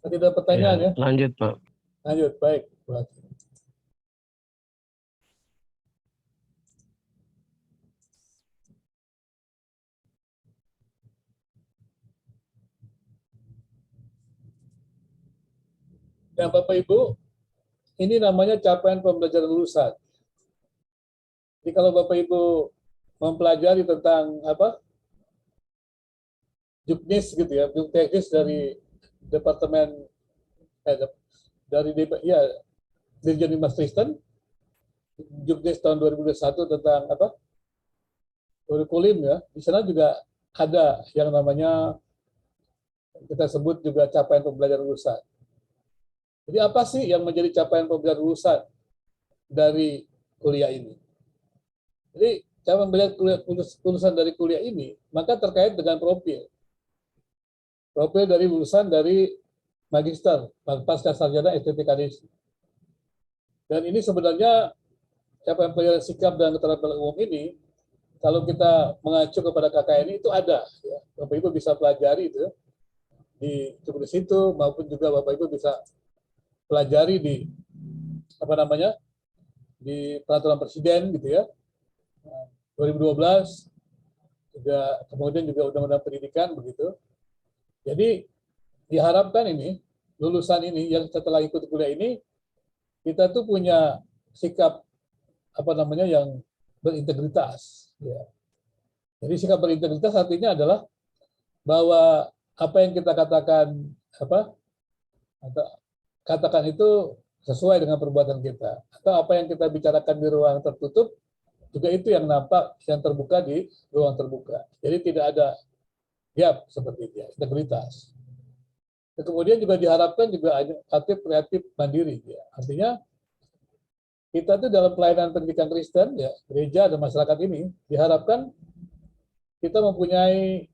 Tidak ada pertanyaan ya.
Lanjut, Pak.
Lanjut, baik. Ya, Bapak Ibu, ini namanya capaian pembelajaran lulusan. Jadi kalau Bapak Ibu mempelajari tentang juknis gitu ya, juknis dari Departemen Dirjen Humas Kristen, juknis tahun 2021 tentang kurikulum ya. Di sana juga ada yang namanya kita sebut juga capaian pembelajaran lulusan. Jadi apa sih yang menjadi capaian pembelajaran lulusan dari kuliah ini? Jadi capaian pembelajaran lulusan dari kuliah ini maka terkait dengan profil dari lulusan dari magister pasca sarjana STTKDC. Dan ini sebenarnya capaian pembelajaran sikap dan keterampilan umum ini kalau kita mengacu kepada KKN itu ada ya. Bapak Ibu bisa pelajari itu di situ maupun juga Bapak Ibu bisa pelajari di di peraturan presiden gitu ya 2012 juga, kemudian juga undang-undang pendidikan begitu. Jadi diharapkan ini lulusan ini yang setelah ikut kuliah ini kita tuh punya sikap yang berintegritas ya. Jadi sikap berintegritas artinya adalah bahwa apa yang kita katakan itu sesuai dengan perbuatan kita, atau apa yang kita bicarakan di ruang tertutup juga itu yang nampak, yang terbuka di ruang terbuka. Jadi tidak ada gap seperti itu ya, integritas. Dan kemudian juga diharapkan juga aktif, kreatif, mandiri ya. Artinya kita tuh dalam pelayanan pendidikan Kristen ya, gereja dan masyarakat ini diharapkan kita mempunyai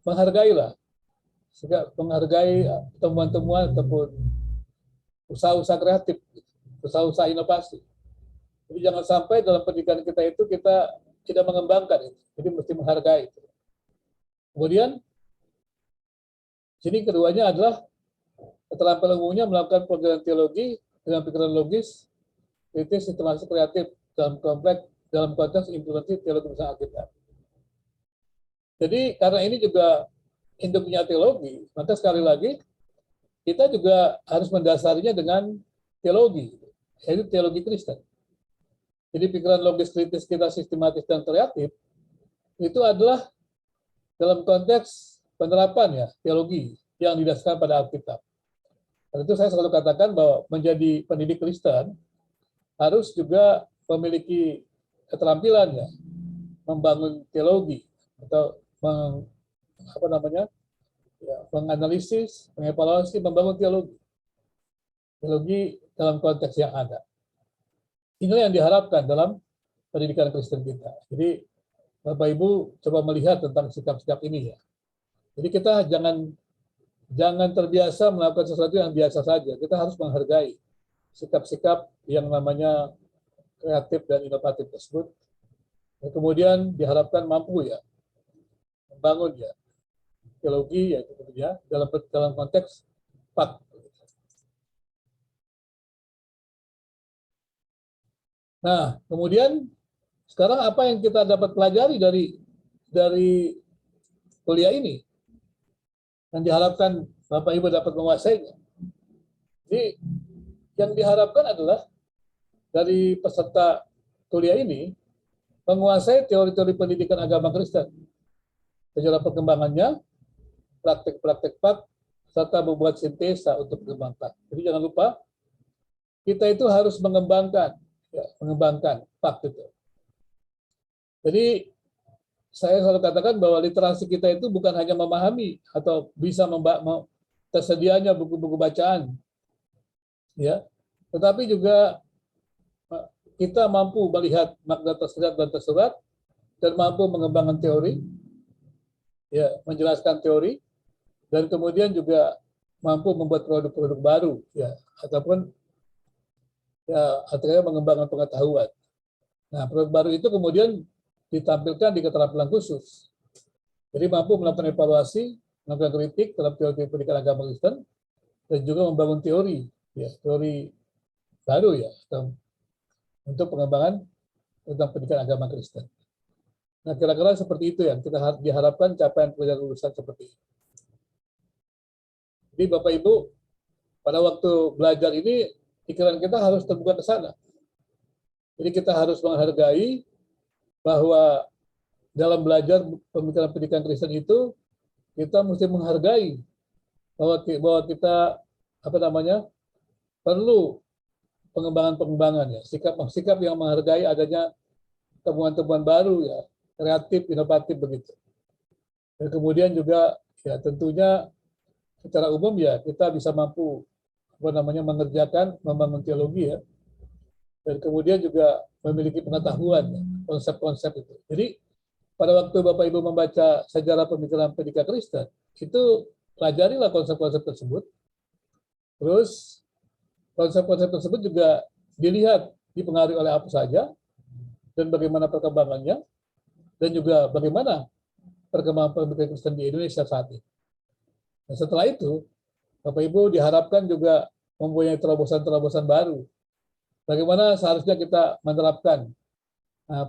menghargai temuan-temuan ataupun usaha-usaha kreatif, usaha-usaha inovasi. Jadi jangan sampai dalam pendidikan kita itu kita tidak mengembangkan itu. Jadi mesti menghargai itu. Kemudian sini keduanya adalah keterampilan umumnya melakukan pelajaran teologi dengan pikiran logis, kritis, sistematis, kreatif dalam konteks implementasi teologi besar Alkitab. Jadi karena ini juga induknya teologi, maka sekali lagi kita juga harus mendasarinya dengan teologi, yaitu teologi Kristen. Jadi pikiran logis kritis kita sistematis dan kreatif itu adalah dalam konteks penerapan ya teologi yang didasarkan pada Alkitab. Dan itu saya selalu katakan bahwa menjadi pendidik Kristen harus juga memiliki keterampilannya membangun teologi atau menganalisis, mengevaluasi, membangun teologi dalam konteks yang ada. Inilah yang diharapkan dalam pendidikan Kristen kita. Jadi Bapak Ibu coba melihat tentang sikap-sikap ini ya. Jadi kita jangan terbiasa melakukan sesuatu yang biasa saja. Kita harus menghargai sikap-sikap yang namanya kreatif dan inovatif tersebut. Dan kemudian diharapkan mampu ya membangun ya teologi ya dalam konteks fak. Nah, kemudian sekarang apa yang kita dapat pelajari dari kuliah ini? Yang diharapkan Bapak Ibu dapat menguasainya. Jadi yang diharapkan adalah dari peserta kuliah ini menguasai teori-teori pendidikan agama Kristen, sejarah perkembangannya, praktek-praktek pak, serta membuat sintesa untuk mengembangkan. Jadi jangan lupa kita itu harus mengembangkan, ya, mengembangkan pak itu. Jadi saya selalu katakan bahwa literasi kita itu bukan hanya memahami atau bisa tersedianya buku-buku bacaan, ya, tetapi juga kita mampu melihat makna tersirat dan tersurat dan mampu mengembangkan teori, ya, menjelaskan teori, dan kemudian juga mampu membuat produk-produk baru, ya, ataupun ya artinya mengembangkan pengetahuan. Nah, produk baru itu kemudian ditampilkan di keterampilan khusus. Jadi mampu melakukan evaluasi, melakukan kritik dalam teori pendidikan agama Kristen, dan juga membangun teori, ya, teori baru, ya, untuk pengembangan tentang pendidikan agama Kristen. Nah, kira-kira seperti itu yang kita diharapkan capaian pelajaran lulusan seperti ini. Jadi Bapak Ibu, pada waktu belajar ini, pikiran kita harus terbuka ke sana. Jadi kita harus menghargai bahwa dalam belajar pemikiran pendidikan Kristen itu, kita mesti menghargai bahwa kita perlu pengembangan ya, sikap yang menghargai adanya temuan-temuan baru, ya, kreatif, inovatif begitu. Dan kemudian juga ya tentunya secara umum ya kita bisa mampu mengerjakan membangun teologi, ya, dan kemudian juga memiliki pengetahuan, ya, konsep-konsep itu. Jadi pada waktu Bapak Ibu membaca sejarah pemikiran pendidikan Kristen, itu pelajarilah konsep-konsep tersebut. Terus konsep-konsep tersebut juga dilihat dipengaruhi oleh apa saja dan bagaimana perkembangannya, dan juga bagaimana perkembangan pemikiran Kristen di Indonesia saat ini. Nah, setelah itu, Bapak Ibu diharapkan juga mempunyai terobosan-terobosan baru. Bagaimana seharusnya kita menerapkan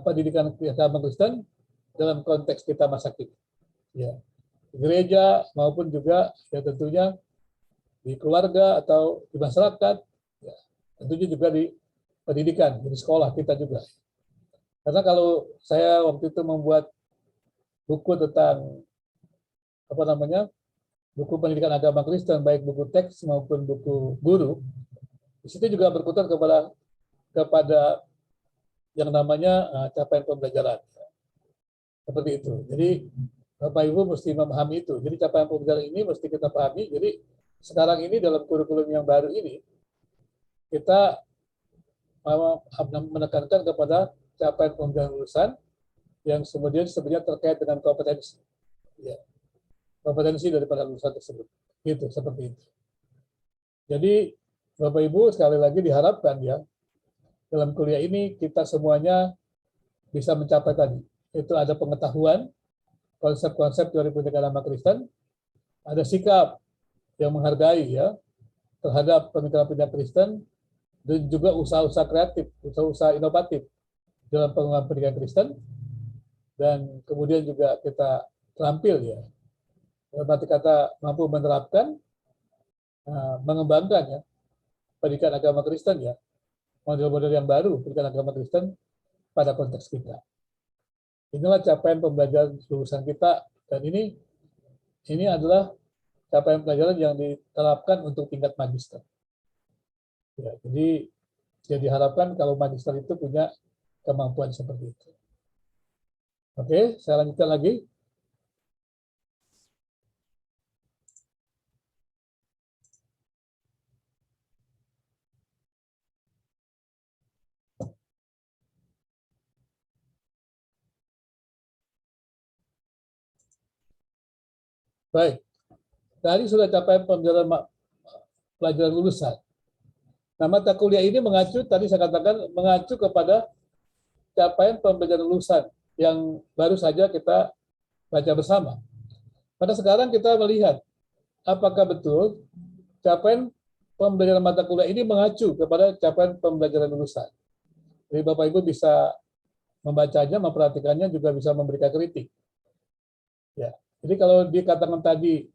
pendidikan agama Kristen dalam konteks kita masa kini, ya, di gereja maupun juga ya tentunya di keluarga atau di masyarakat, ya, tentunya juga di pendidikan, di sekolah kita juga. Karena kalau saya waktu itu membuat buku tentang buku pendidikan agama Kristen, baik buku teks maupun buku guru, di situ juga berputar kepada yang namanya capaian pembelajaran. Seperti itu. Jadi Bapak Ibu mesti memahami itu. Jadi capaian pembelajaran ini mesti kita pahami. Jadi sekarang ini dalam kurikulum yang baru ini, kita menekankan kepada capaian pembelajaran lulusan yang kemudian sebenarnya terkait dengan kompetensi. Ya, kompetensi daripada lulusan tersebut. Gitu, seperti itu. Jadi Bapak Ibu sekali lagi diharapkan ya dalam kuliah ini kita semuanya bisa mencapai tadi. Itu ada pengetahuan, konsep-konsep teori pendidikan agama Kristen, ada sikap yang menghargai ya terhadap pemikiran pendidikan Kristen, dan juga usaha-usaha kreatif, usaha-usaha inovatif dalam pengembangan pendidikan Kristen, dan kemudian juga kita terampil ya, berarti kata mampu menerapkan, mengembangkan ya pendidikan agama Kristen ya, model-model yang baru pendidikan agama Kristen pada konteks kita. Inilah capaian pembelajaran lulusan kita, dan ini adalah capaian pembelajaran yang diterapkan untuk tingkat magister. Ya, jadi diharapkan kalau magister itu punya kemampuan seperti itu. Oke, saya lanjutkan lagi. Baik, tadi sudah capaian pelajaran lulusan. Nah, mata kuliah ini tadi saya katakan mengacu kepada capaian pembelajaran lulusan yang baru saja kita baca bersama. Pada sekarang kita melihat apakah betul capaian pembelajaran mata kuliah ini mengacu kepada capaian pembelajaran lulusan. Jadi Bapak Ibu bisa membacanya, memperhatikannya, juga bisa memberikan kritik. Ya. Jadi kalau dikatakan tadi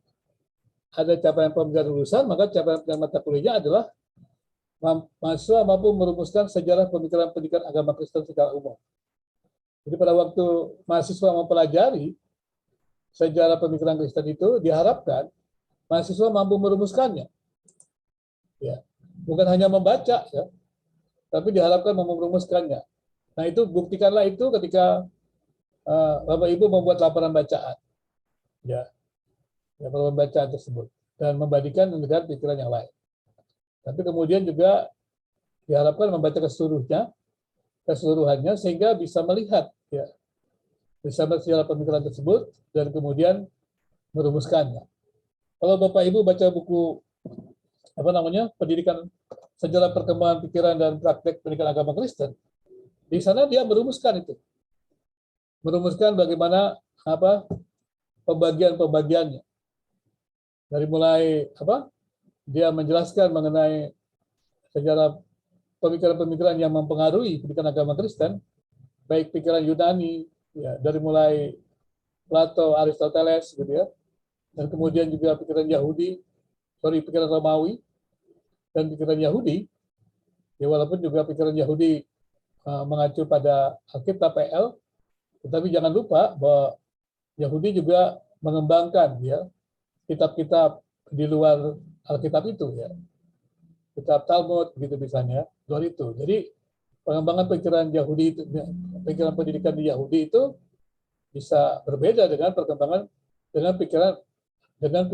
ada capaian pembelajaran lulusan, maka capaian mata kuliahnya adalah mahasiswa mampu merumuskan sejarah pemikiran pendidikan agama Kristen secara umum. Jadi pada waktu mahasiswa mempelajari sejarah pemikiran Kristen itu, diharapkan mahasiswa mampu merumuskannya. Ya. Bukan hanya membaca, ya, tapi diharapkan mampu merumuskannya. Nah itu buktikanlah itu ketika Bapak Ibu membuat laporan bacaan. Ya, laporan bacaan tersebut. Dan membandingkan dengan pikiran yang lain. Tapi kemudian juga diharapkan membaca keseluruhannya sehingga bisa melihat, ya, bisa melihat sejarah pemikiran tersebut dan kemudian merumuskannya. Kalau Bapak Ibu baca buku pendidikan sejarah perkembangan pikiran dan praktek pendidikan agama Kristen, di sana dia merumuskan itu, merumuskan bagaimana pembagian-pembagiannya, dari mulai dia menjelaskan mengenai sejarah pemikiran-pemikiran yang mempengaruhi pendidikan agama Kristen, baik pikiran Yunani, ya, dari mulai Plato, Aristoteles, gitu ya, dan kemudian juga pikiran pikiran Romawi, dan pikiran Yahudi, ya walaupun juga pikiran Yahudi mengacu pada Alkitab PL, tetapi jangan lupa bahwa Yahudi juga mengembangkan, ya, kitab-kitab di luar Alkitab itu, ya, kitab Talmud gitu misalnya, luar itu. Jadi pengembangan pikiran Yahudi itu, pikiran pendidikan di Yahudi itu bisa berbeda dengan perkembangan dengan pikiran dengan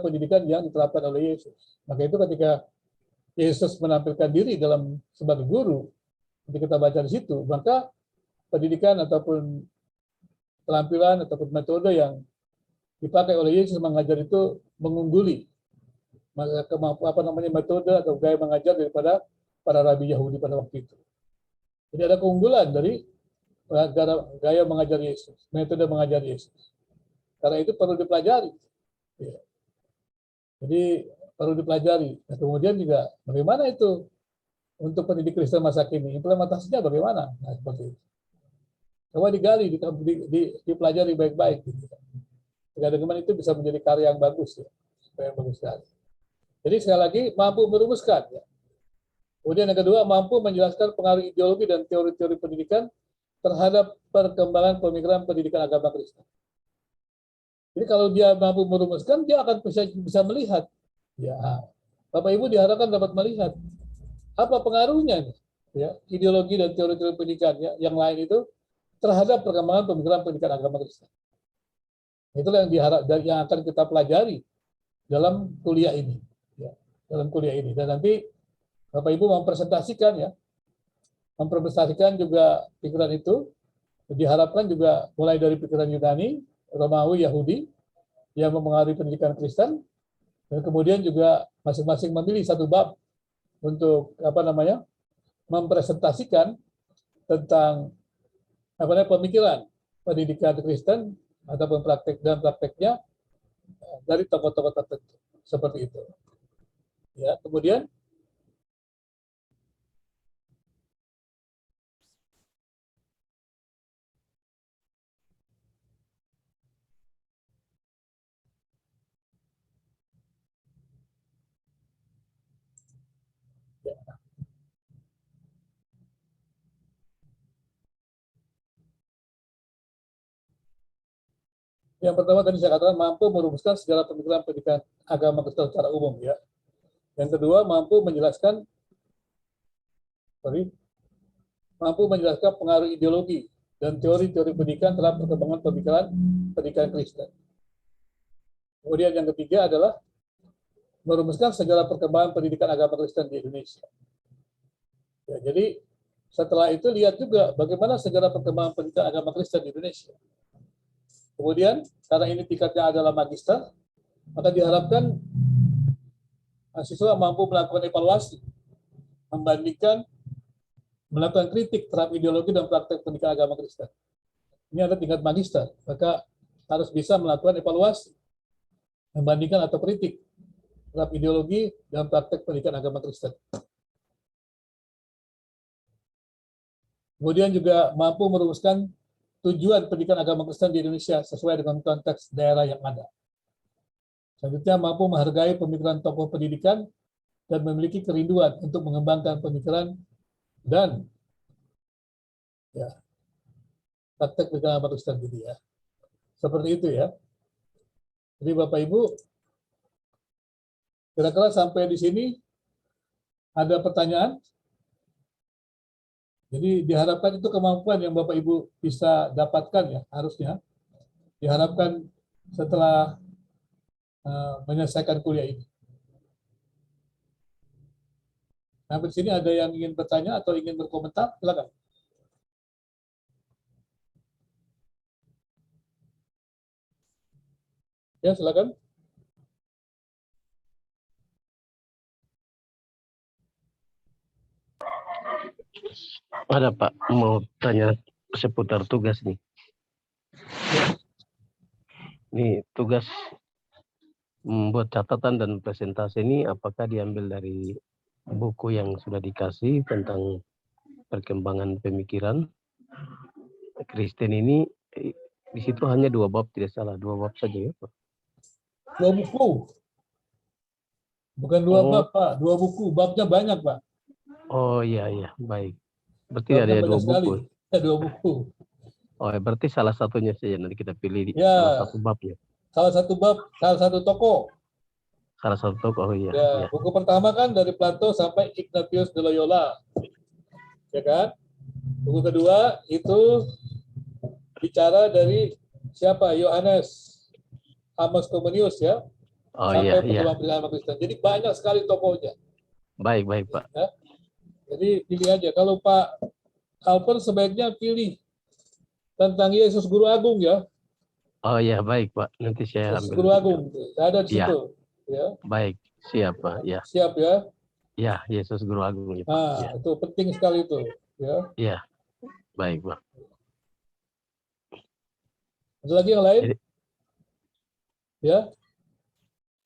pendidikan yang diterapkan oleh Yesus. Maka itu ketika Yesus menampilkan diri sebagai guru, ketika kita baca di situ, maka pendidikan ataupun keterampilan ataupun metode yang dipakai oleh Yesus mengajar itu mengungguli metode atau gaya mengajar daripada para rabi Yahudi pada waktu itu. Jadi ada keunggulan dari gaya mengajar Yesus, metode mengajar Yesus. Karena itu perlu dipelajari. Ya. Jadi perlu dipelajari. Nah, kemudian juga bagaimana itu untuk pendidik Kristen masa kini, implementasinya bagaimana? Nah, seperti itu. Coba digali, dipelajari baik-baik. Gitu. Dengan itu bisa menjadi karya yang bagus, ya, supaya bagus sekali. Jadi sekali lagi mampu merumuskan. Ya. Kemudian yang kedua, mampu menjelaskan pengaruh ideologi dan teori-teori pendidikan terhadap perkembangan pemikiran pendidikan agama Kristen. Jadi kalau dia mampu merumuskan, dia akan bisa melihat. Ya, Bapak Ibu diharapkan dapat melihat apa pengaruhnya, ya, ideologi dan teori-teori pendidikan, ya, yang lain itu terhadap perkembangan pemikiran pendidikan agama Kristen. Itulah yang akan kita pelajari dalam kuliah ini, ya, dalam kuliah ini. Dan nanti Bapak Ibu mempresentasikan, ya, mempresentasikan juga pikiran itu. Diharapkan juga mulai dari pikiran Yunani, Romawi, Yahudi yang mempengaruhi pendidikan Kristen, dan kemudian juga masing-masing memilih satu bab untuk mempresentasikan tentang pemikiran pendidikan Kristen ataupun prakteknya dari tokoh-tokoh tertentu seperti itu. Ya, kemudian yang pertama tadi saya katakan mampu merumuskan sejarah pemikiran pendidikan agama Kristen secara umum, ya. Yang kedua mampu menjelaskan pengaruh ideologi dan teori-teori pendidikan terhadap perkembangan pemikiran pendidikan Kristen. Kemudian yang ketiga adalah merumuskan sejarah perkembangan pendidikan agama Kristen di Indonesia. Ya, jadi setelah itu lihat juga bagaimana sejarah perkembangan pendidikan agama Kristen di Indonesia. Kemudian, karena ini tingkatnya adalah magister, maka diharapkan mahasiswa mampu melakukan evaluasi, membandingkan, melakukan kritik terhadap ideologi dan praktek pendidikan agama Kristen. Ini ada tingkat magister, maka harus bisa melakukan evaluasi, membandingkan atau kritik terhadap ideologi dan praktek pendidikan agama Kristen. Kemudian juga mampu merumuskan tujuan pendidikan agama Kristen di Indonesia sesuai dengan konteks daerah yang ada. Selanjutnya mampu menghargai pemikiran tokoh pendidikan dan memiliki kerinduan untuk mengembangkan pemikiran dan ya, praktek pendidikan agama Kristen gitu ya. Seperti itu ya. Jadi Bapak Ibu, kira-kira sampai di sini ada pertanyaan? Jadi diharapkan itu kemampuan yang Bapak Ibu bisa dapatkan ya, harusnya. Diharapkan setelah menyelesaikan kuliah ini. Sampai di sini ada yang ingin bertanya atau ingin berkomentar? Silakan. Ya, silakan.
Ada Pak, mau tanya seputar tugas nih. Ini tugas membuat catatan dan presentasi ini apakah diambil dari buku yang sudah dikasih tentang perkembangan pemikiran Kristen ini? Di situ hanya 2 bab, tidak salah, 2 bab saja ya Pak?
2 buku. Bukan 2 bab, Pak. 2 buku. Babnya banyak, Pak.
Oh iya, baik. Berarti
Babnya
ada 2
banyak sekali.
buku.
Ya, 2 buku.
Oh, berarti salah satunya saja nanti kita pilih
Ya.
salah satu babnya.
Salah satu bab, salah satu toko.
Salah satu tokoh, oh iya.
Ya, buku pertama kan dari Plato sampai Ignatius de Loyola. Ya kan? Buku kedua itu bicara dari siapa? Yohanes Amos Comenius ya.
Oh
sampai
iya.
perkembangan agama Kristen. Jadi banyak sekali tokohnya.
Baik Pak.
Ya. Jadi pilih aja. Kalau Pak Alper sebaiknya pilih tentang Yesus Guru Agung ya.
Oh iya, baik Pak. Nanti saya
Yesus
ambil.
Guru Agung. Ada di
Ya.
situ. Ya.
Baik, siap Pak. Ya.
Siap ya.
Ya, Yesus Guru Agung ya, Pak.
Nah,
Ya.
itu penting sekali itu. Ya.
Ya. Baik Pak.
Ada lagi yang lain?
Jadi-
Ya.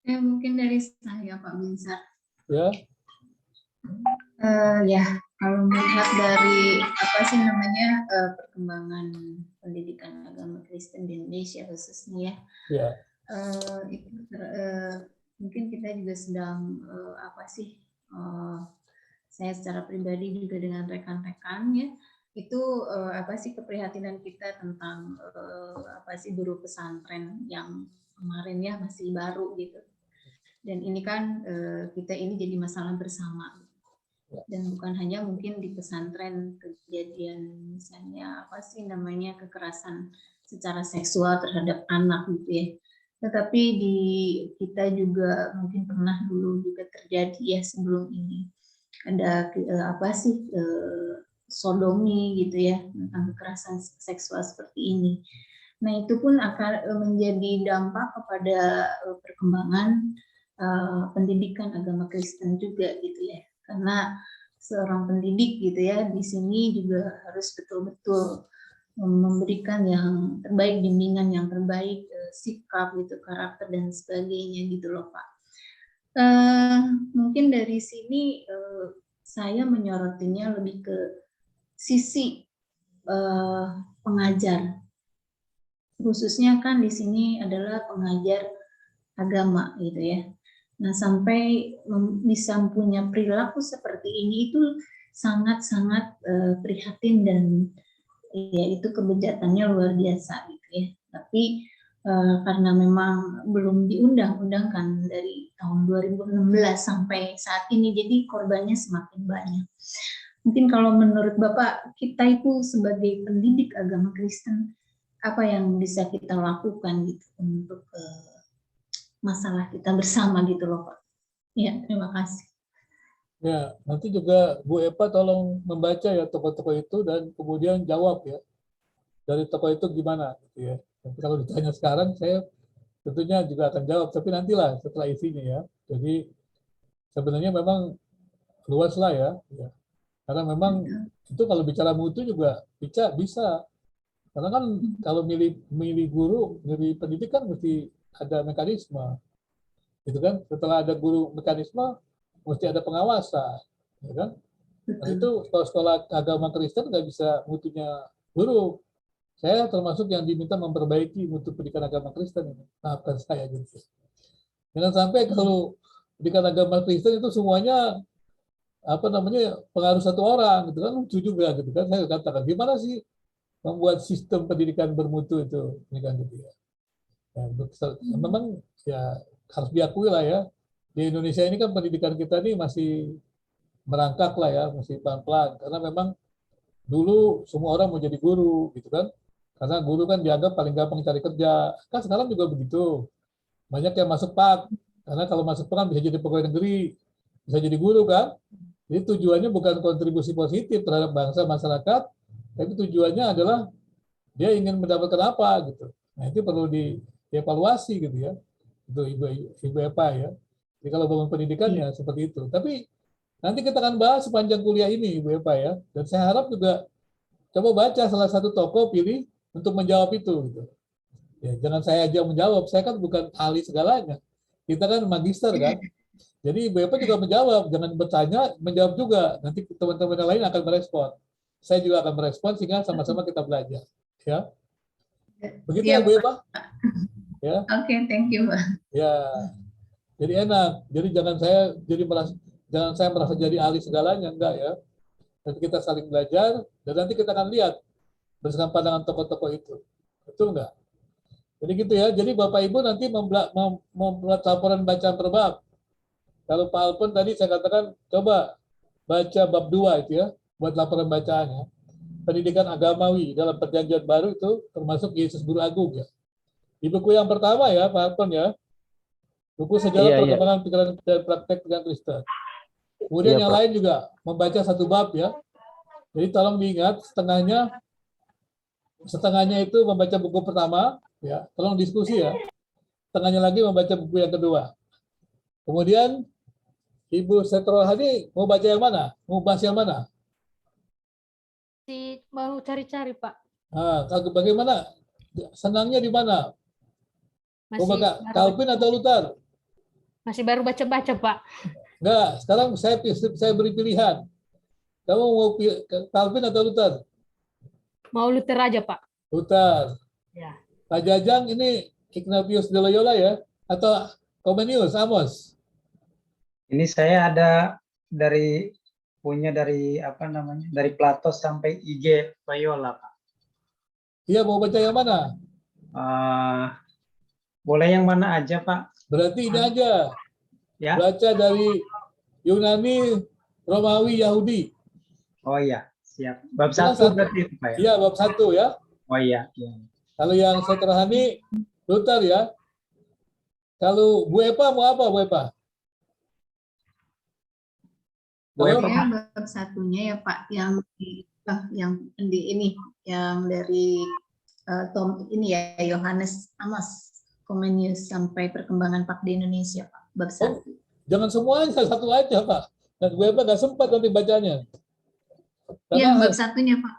Ya, mungkin dari saya Pak Binsar.
Ya.
Ya, kalau melihat dari apa sih namanya perkembangan pendidikan agama Kristen di Indonesia khususnya
Ya.
itu mungkin kita juga sedang apa sih saya secara pribadi juga dengan rekan-rekan ya itu apa sih keprihatinan kita tentang apa sih guru pesantren yang kemarin ya masih baru gitu. Dan ini kan kita ini jadi masalah bersama dan bukan hanya mungkin di pesantren kejadian misalnya apa sih namanya kekerasan secara seksual terhadap anak gitu ya, tetapi di kita juga mungkin pernah dulu juga terjadi ya sebelum ini ada apa sih sodomi gitu ya tentang kekerasan seksual seperti ini. Nah itu pun akan menjadi dampak kepada perkembangan pendidikan agama Kristen juga gitu ya, karena seorang pendidik gitu ya di sini juga harus betul-betul memberikan yang terbaik, bimbingan yang terbaik, sikap gitu, karakter dan sebagainya gitu loh Pak. Mungkin dari sini saya menyorotinya lebih ke sisi pengajar, khususnya kan di sini adalah pengajar agama gitu ya. Nah, sampai bisa punya perilaku seperti ini itu sangat-sangat prihatin dan ya itu kebejatannya luar biasa gitu ya. Tapi karena memang belum diundang-undangkan dari tahun 2016 sampai saat ini, jadi korbannya semakin banyak. Mungkin kalau menurut Bapak, kita itu sebagai pendidik agama Kristen, apa yang bisa kita lakukan gitu untuk masalah kita bersama gitu loh Pak. Ya, terima kasih.
Ya, nanti juga Bu Epa tolong membaca ya tokoh-tokoh itu dan kemudian jawab ya. Dari tokoh itu gimana gitu ya. Tapi kalau ditanya sekarang saya tentunya juga akan jawab, tapi nantilah setelah isinya ya. Jadi sebenarnya memang luas lah ya. Karena memang itu kalau bicara mutu juga bisa. Karena kan kalau milih guru, milih pendidik kan mesti ada mekanisme, gitu kan? Setelah ada guru mekanisme, mesti ada pengawasan, ya kan? Nah, itu kalau sekolah agama Kristen nggak bisa mutunya buruk. Saya termasuk yang diminta memperbaiki mutu pendidikan agama Kristen. Maafkan saya gitu. Jangan sampai kalau pendidikan agama Kristen itu semuanya pengaruh satu orang gitu kan, lucu juga gitu kan. Saya katakan gimana sih membuat sistem pendidikan bermutu itu ini kan gitu ya. Memang ya harus diakui lah ya, di Indonesia ini kan pendidikan kita ini masih merangkak lah ya, masih pelan-pelan karena memang dulu semua orang mau jadi guru gitu kan, karena guru kan dianggap paling gampang cari kerja. Kan sekarang juga begitu, banyak yang masuk PAK karena kalau masuk PAK kan bisa jadi pegawai negeri, bisa jadi guru kan. Jadi tujuannya bukan kontribusi positif terhadap bangsa masyarakat, tapi tujuannya adalah dia ingin mendapatkan apa gitu. Nah itu perlu dievaluasi gitu ya, itu Ibu Epa ya. Jadi kalau bangun pendidikannya seperti itu. Tapi nanti kita akan bahas sepanjang kuliah ini Ibu Epa ya. Dan saya harap juga coba baca salah satu tokoh pilih untuk menjawab itu. Gitu. Ya, jangan saya aja menjawab, saya kan bukan ahli segalanya. Kita kan magister kan. Jadi Ibu Epa juga menjawab, jangan bertanya, menjawab juga. Nanti teman-teman yang lain akan merespon. Saya juga akan merespon sehingga sama-sama kita belajar. Ya, begitu ya Bu Epa. Ya.
Oke, thank you, Pak.
Ya, jadi enak. Jadi jangan saya merasa jadi ahli segalanya, enggak ya. Nanti kita saling belajar dan nanti kita akan lihat berdasarkan pandangan tokoh-tokoh itu. Betul enggak? Jadi gitu ya. Jadi Bapak Ibu nanti membuat laporan bacaan per bab. Kalau Pak Alpon tadi saya katakan coba baca bab 2 itu ya, buat laporan bacaannya. Pendidikan agamawi dalam perjanjian baru itu termasuk Yesus Guru Agung ya. Di buku yang pertama ya Pak Alpon ya, buku sejarah perkembangan pikiran dan praktek pikiran Kristen. Kemudian yang lain juga membaca satu bab ya. Jadi tolong diingat setengahnya itu membaca buku pertama ya, tolong diskusi ya. Setengahnya lagi membaca buku yang kedua. Kemudian Ibu Setrohani mau baca yang mana? Mau bahas yang mana?
Mau cari-cari Pak.
Nah, bagaimana? Senangnya di mana? Mau baca Calvin atau Luther?
Masih baru baca-baca Pak.
Enggak, sekarang saya beri pilihan. Kamu mau Calvin atau Luther?
Mau Luther aja Pak.
Luther.
Ya.
Pak Jajang ini Ignatius de Loyola ya? Atau Comenius, Amos?
Ini saya ada dari Plato sampai IG Loyola, Pak.
Iya, mau baca yang mana?
Boleh yang mana aja, Pak?
Berarti ini aja.
Ya.
Baca dari Yunani, Romawi, Yahudi.
Oh iya, siap. Bab 1 berarti itu, Pak ya?
Iya, bab 1 ya.
Oh iya.
Kalau yang Setrohani, Luther ya. Kalau Bu Epa mau apa, Bu Epa?
Saya bab satunya ya Pak, yang di ini, yang dari Tom ini ya, Yohanes Amos Comenius sampai perkembangan PAK di Indonesia Pak, bab 1.
Jangan semuanya, satu aja Pak. Dan Bu Epa nggak sempat nanti bacanya.
Iya, bab satunya Pak.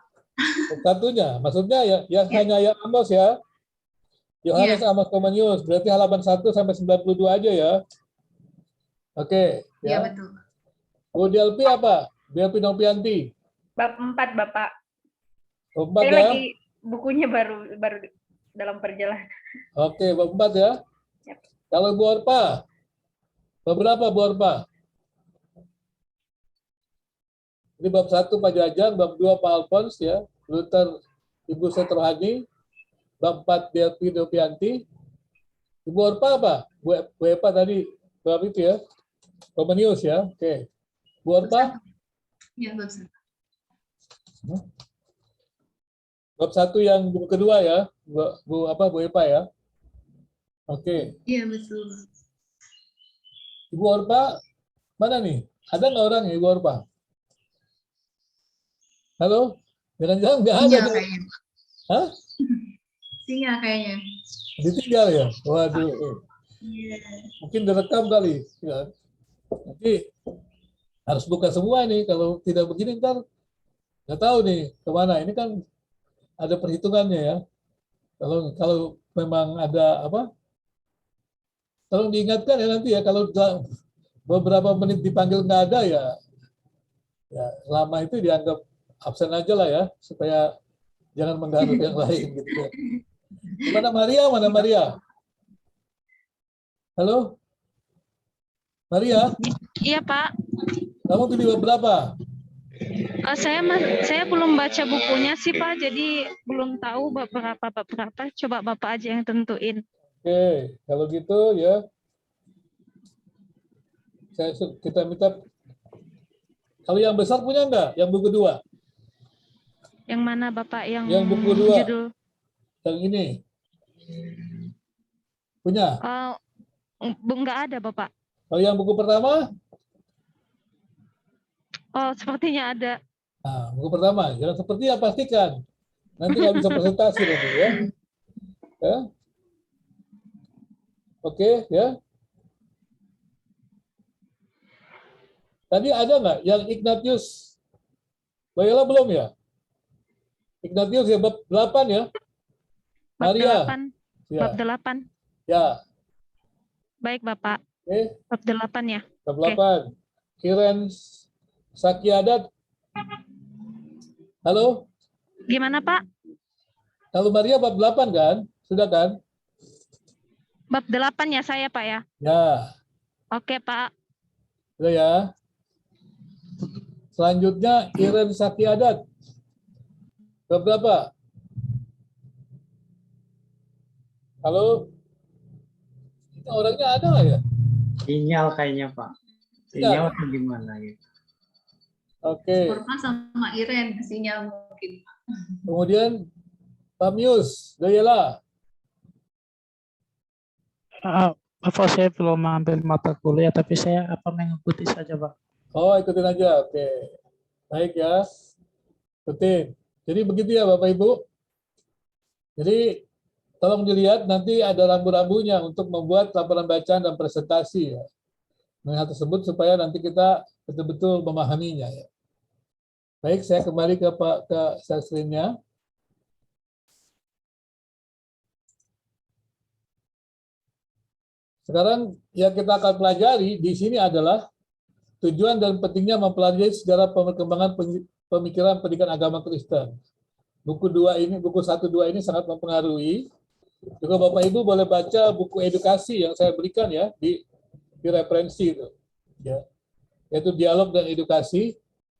Bab satunya, maksudnya ya hanya yang Amos ya. Yohanes Amos Comenius, berarti halaman 1 sampai 92 aja ya. Oke.
Iya betul.
Bu Delpi apa? Delpi Nopianti.
Bab 4 Bapak.
Bab 4
Saya
ya.
lagi bukunya baru dalam perjalanan.
Oke, bab 4 ya.
Yep.
Kalau Bu Orpa, bab berapa Bu Orpa? Ini bab 1 Pak Jajang, bab 2 Pak Alphonse ya, Luther Ibu Setrohani, bab 4 Delpi Nopianti. Ibu Orpa apa? Bu Epa tadi bab itu ya. Comenius ya. Oke. Bu Orpa?
Iya, bab 1.
Bab 1 yang buku kedua ya, Bu Epa ya. Oke.
Iya, betul.
Ibu Orpa, mana nih? Ada nggak orang Ibu Orpa? Halo? Jangan-jangan nggak ada.
Sinyal kayaknya.
Hah?
Sinyal kayaknya.
Ditinggal ya? Waduh.
Iya.
Mungkin direkam kali. Ya. Nanti harus buka semua nih. Kalau tidak begini ntar nggak tahu nih kemana. Ini kan ada perhitungannya ya. Kalau memang ada apa? Tolong diingatkan ya nanti ya. Kalau beberapa menit dipanggil nggak ada ya Ya, selama itu dianggap absen aja lah ya, supaya jangan mengganggu yang lain gitu ya. Mana Maria? Mana Maria? Halo? Maria,
Iya, Pak.
kamu pilih bab berapa?
Saya belum baca bukunya sih, Pak. Jadi belum tahu bab berapa. Coba Bapak aja yang tentuin.
Oke, kalau gitu ya, kita minta. Kalau yang besar punya enggak? Yang buku 2?
Yang mana Bapak yang
Yang buku 2,
judul?
yang ini. Punya?
Nggak ada, Bapak.
Kalau yang buku pertama?
Oh, sepertinya ada.
Nah, buku pertama. Jangan seperti ya, pastikan. Nanti nggak bisa presentasi nanti ya. Ya. Oke, ya. Tadi ada nggak yang Ignatius? Bayala belum ya? Ignatius ya, bab 8 ya?
Bab
Maria?
8.
Ya.
Bab 8.
Ya.
Baik, Bapak.
Oke,
Bab 8 ya.
bab 8. Iren Sakiadat. Halo?
Gimana, Pak?
Kalau Maria bab 8 kan? Sudah kan?
Bab 8 ya saya, Pak ya?
Ya.
Oke, Pak.
Sudah ya. Selanjutnya Iren Sakiadat. Bab berapa? Halo? Ini orangnya ada nggak ya?
Sinyal kayaknya Pak. Sinyal atau gimana gitu.
Oke.
Korma sama Iren sinyal mungkin.
Kemudian Pamius, Dayela.
Bapak saya belum ambil mata kuliah, tapi saya mengikuti saja, Pak.
Oh, ikutin aja. Oke. Baik ya. Ikutin. Jadi begitu ya Bapak Ibu. Jadi tolong dilihat nanti ada rambu-rambunya untuk membuat laporan bacaan dan presentasi ya. Hal tersebut supaya nanti kita betul-betul memahaminya ya. Baik, saya kembali ke slide screen-nya. Sekarang yang kita akan pelajari di sini adalah tujuan dan pentingnya mempelajari sejarah perkembangan pemikiran pendidikan agama Kristen. Buku 1, 2 ini sangat mempengaruhi. Juga Bapak Ibu boleh baca buku edukasi yang saya berikan ya di referensi itu. Ya. Yaitu dialog dan edukasi.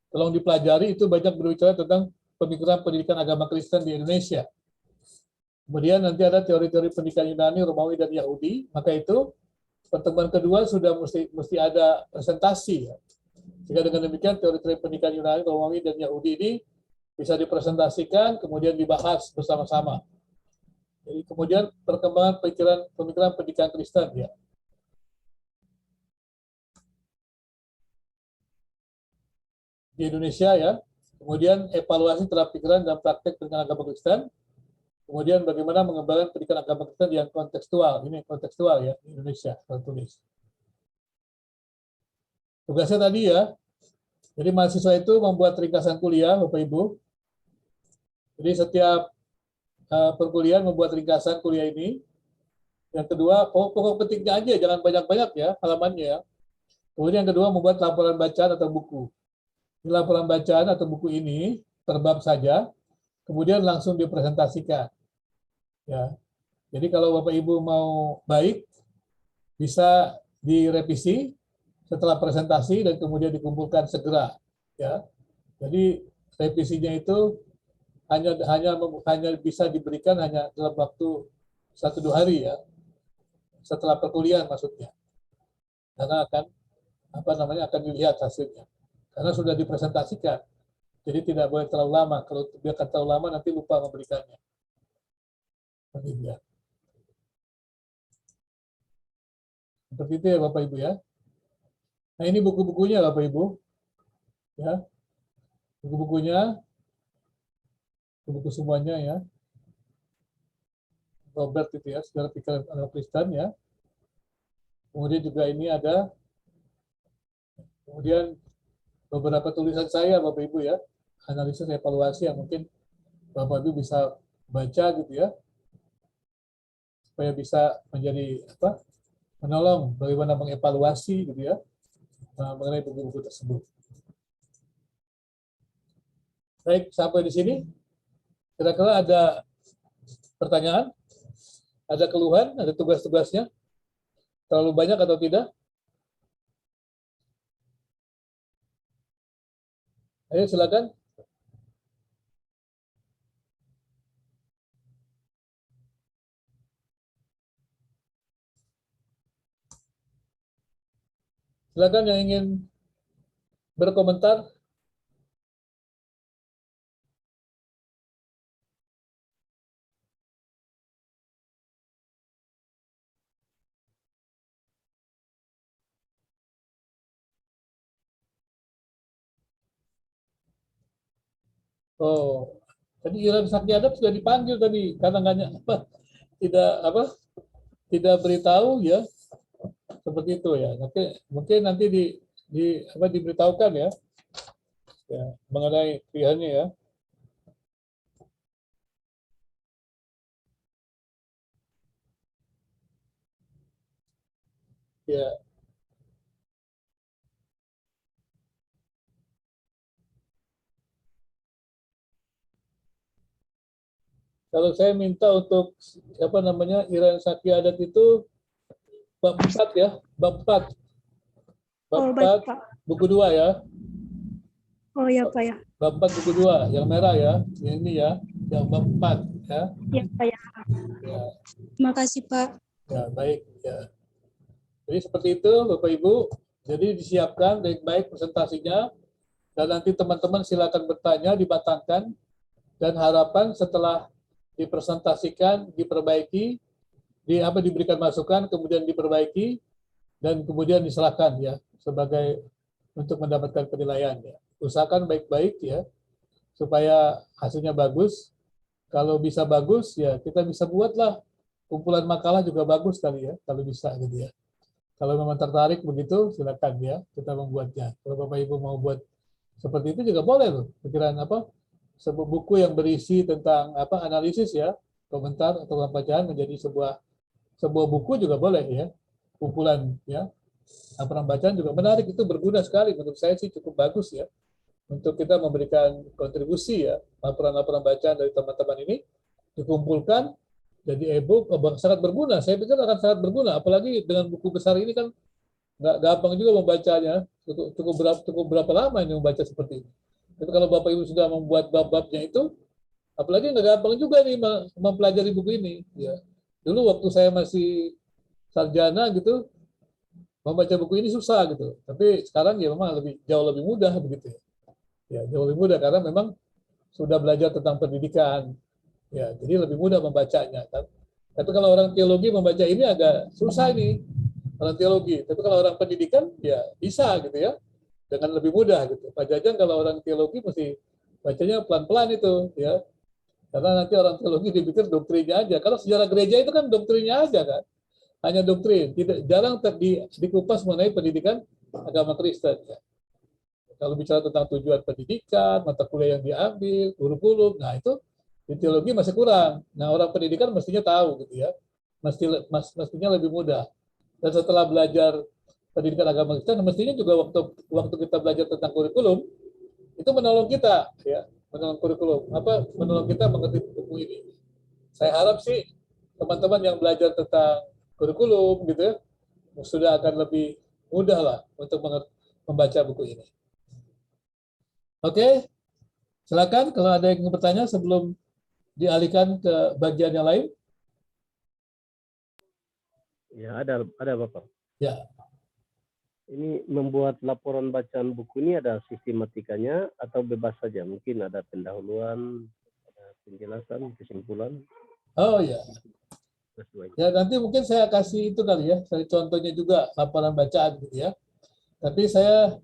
Tolong dipelajari, itu banyak berbicara tentang pemikiran pendidikan agama Kristen di Indonesia. Kemudian nanti ada teori-teori pendidikan Yunani, Romawi, dan Yahudi. Maka itu pertemuan kedua sudah mesti ada presentasi. Ya. Sehingga dengan demikian teori-teori pendidikan Yunani, Romawi, dan Yahudi ini bisa dipresentasikan, kemudian dibahas bersama-sama. Jadi kemudian perkembangan pemikiran pendidikan Kristen. Ya. Di Indonesia ya, kemudian evaluasi terhadap pikiran dan praktek pendidikan agama Kristen, kemudian bagaimana mengembangkan pendidikan agama Kristen yang kontekstual, ini kontekstual ya di Indonesia, saya tulis. Tugasnya tadi ya, jadi mahasiswa itu membuat ringkasan kuliah, Bapak Ibu. Jadi setiap perkuliahan membuat ringkasan kuliah ini. Yang kedua, pokok pentingnya aja, jangan banyak-banyak ya halamannya ya. Kemudian yang kedua, membuat laporan bacaan atau buku. Di laporan bacaan atau buku ini terbab saja, kemudian langsung dipresentasikan. Ya. Jadi kalau Bapak Ibu mau baik, bisa direvisi setelah presentasi dan kemudian dikumpulkan segera. Ya. Jadi revisinya itu hanya bisa diberikan hanya dalam waktu 1-2 hari ya, setelah perkuliahan maksudnya. Karena akan dilihat hasilnya. Karena sudah dipresentasikan. Jadi tidak boleh terlalu lama. Kalau biarkan terlalu lama nanti lupa memberikannya. Seperti itu ya Bapak Ibu ya. Nah ini buku-bukunya Bapak Ibu. Ya. Buku-bukunya. Buku semuanya ya. Robert itu ya, sejarah pikiran agama Kristen ya. Kemudian juga ini ada. Kemudian beberapa tulisan saya Bapak Ibu ya. Analisis evaluasi yang mungkin Bapak Ibu bisa baca gitu ya. Supaya bisa menjadi menolong bagaimana mengevaluasi gitu ya mengenai buku-buku tersebut. Baik, sampai di sini. Kira-kira ada pertanyaan? Ada keluhan? Ada tugas-tugasnya? Terlalu banyak atau tidak? Ayo silakan. Silakan yang ingin berkomentar. Oh, tadi Iran Sakti Adab sudah dipanggil tadi karena tidak beritahu ya seperti itu ya. Mungkin nanti diberitahukan ya, mengenai pilihannya ya. Ya. Kalau saya minta untuk Iran Sakti Adat itu bab 4 ya, bab 4. Bab 4 buku 2 ya.
Oh ya Pak ya.
Bab 4 buku 2 yang merah ya. Yang ini ya, yang bab 4 ya.
Ya Pak ya.
Ya.
Terima kasih Pak.
Ya, baik ya. Jadi seperti itu Bapak Ibu. Jadi disiapkan baik-baik presentasinya dan nanti teman-teman silakan bertanya, dimatangkan, dan harapan setelah dipresentasikan, diperbaiki, diberikan masukan, kemudian diperbaiki, dan kemudian diserahkan ya sebagai untuk mendapatkan penilaian ya. Usahakan baik-baik ya supaya hasilnya bagus. Kalau bisa bagus ya kita bisa buatlah kumpulan makalah juga bagus kali ya kalau bisa gitu ya. Kalau memang tertarik begitu silakan ya kita membuatnya. Kalau Bapak Ibu mau buat seperti itu juga boleh loh. Pikiran sebuah buku yang berisi tentang analisis ya, komentar atau bacaan menjadi sebuah buku juga boleh ya, kumpulan ya, laporan bacaan juga menarik, itu berguna sekali menurut saya sih, cukup bagus ya untuk kita memberikan kontribusi ya, laporan-laporan bacaan dari teman-teman ini dikumpulkan jadi e-book, sangat berguna. Saya pikir akan sangat berguna, apalagi dengan buku besar ini kan nggak gampang juga membacanya, cukup berapa lama ini membaca seperti ini. Tapi kalau Bapak Ibu sudah membuat bab-babnya itu, apalagi nggak gampang juga nih mempelajari buku ini. Ya. Dulu waktu saya masih sarjana gitu, membaca buku ini susah gitu. Tapi sekarang ya memang jauh lebih mudah begitu. Ya, jauh lebih mudah karena memang sudah belajar tentang pendidikan. Ya, jadi lebih mudah membacanya. Kan? Tapi kalau orang teologi membaca ini agak susah nih, orang teologi. Tapi kalau orang pendidikan ya bisa gitu ya. Dengan lebih mudah gitu. Pak Jajang kalau orang teologi mesti bacanya pelan-pelan itu ya. Karena nanti orang teologi dipikir doktrinnya aja. Kalau sejarah gereja itu kan doktrinnya aja kan. Hanya doktrin, jarang dikupas mengenai pendidikan agama Kristen ya. Kalau bicara tentang tujuan pendidikan, mata kuliah yang diambil, kurikulum, nah itu di teologi masih kurang. Nah, orang pendidikan mestinya tahu gitu ya. Mestinya lebih mudah. Dan setelah belajar pendidikan agama Kristen, mestinya juga waktu kita belajar tentang kurikulum itu menolong kita ya, menolong kurikulum menolong kita mengerti buku ini. Saya harap sih teman-teman yang belajar tentang kurikulum gitu ya sudah akan lebih mudah lah untuk membaca buku ini. Oke, silakan kalau ada yang ingin bertanya sebelum dialihkan ke bagian yang lain.
Ya, ada Bapak.
Ya.
Ini membuat laporan bacaan buku ini ada sistematikanya atau bebas saja? Mungkin ada pendahuluan, ada penjelasan, kesimpulan.
Oh ya. Ya nanti mungkin saya kasih itu kali ya, saya contohnya juga laporan bacaan gitu ya. Tapi saya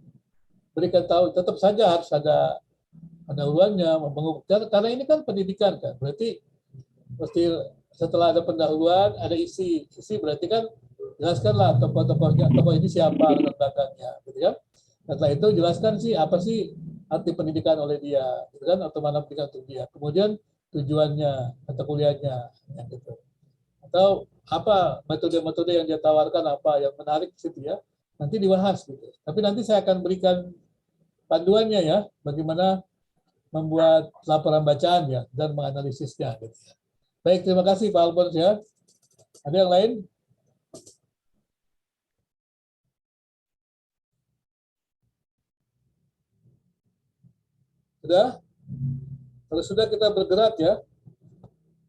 berikan tahu tetap saja harus ada pendahuluannya, karena ini kan pendidikan kan. Berarti mesti setelah ada pendahuluan ada isi berarti kan jelaskanlah tokoh-tokohnya, tokoh ini siapa, latar belakangnya, gitu kan? Setelah itu jelaskan sih apa sih arti pendidikan oleh dia, gitu kan? Atau mana pendidikan untuk dia. Kemudian tujuannya atau kuliahnya, ya, gitu. Atau apa metode-metode yang dia tawarkan, apa yang menarik situ ya. Nanti dibahas gitu. Tapi nanti saya akan berikan panduannya ya, bagaimana membuat laporan bacaan ya dan menganalisisnya. Gitu ya. Baik, terima kasih Pak Alphonse ya. Ada yang lain? Sudah? Kalau sudah kita bergerak ya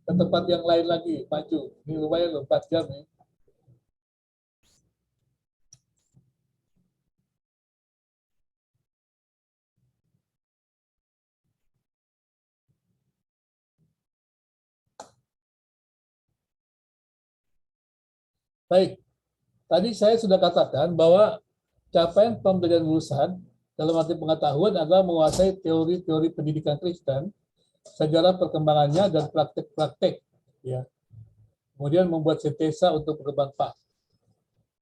ke tempat yang lain lagi, maju. Ini lumayan loh, 4 jam ya. Baik, tadi saya sudah katakan bahwa capaian pembelajaran lulusan dalam arti pengetahuan adalah menguasai teori-teori pendidikan Kristen, sejarah perkembangannya dan praktek-praktek, ya. Kemudian membuat sintesa untuk bermanfaat.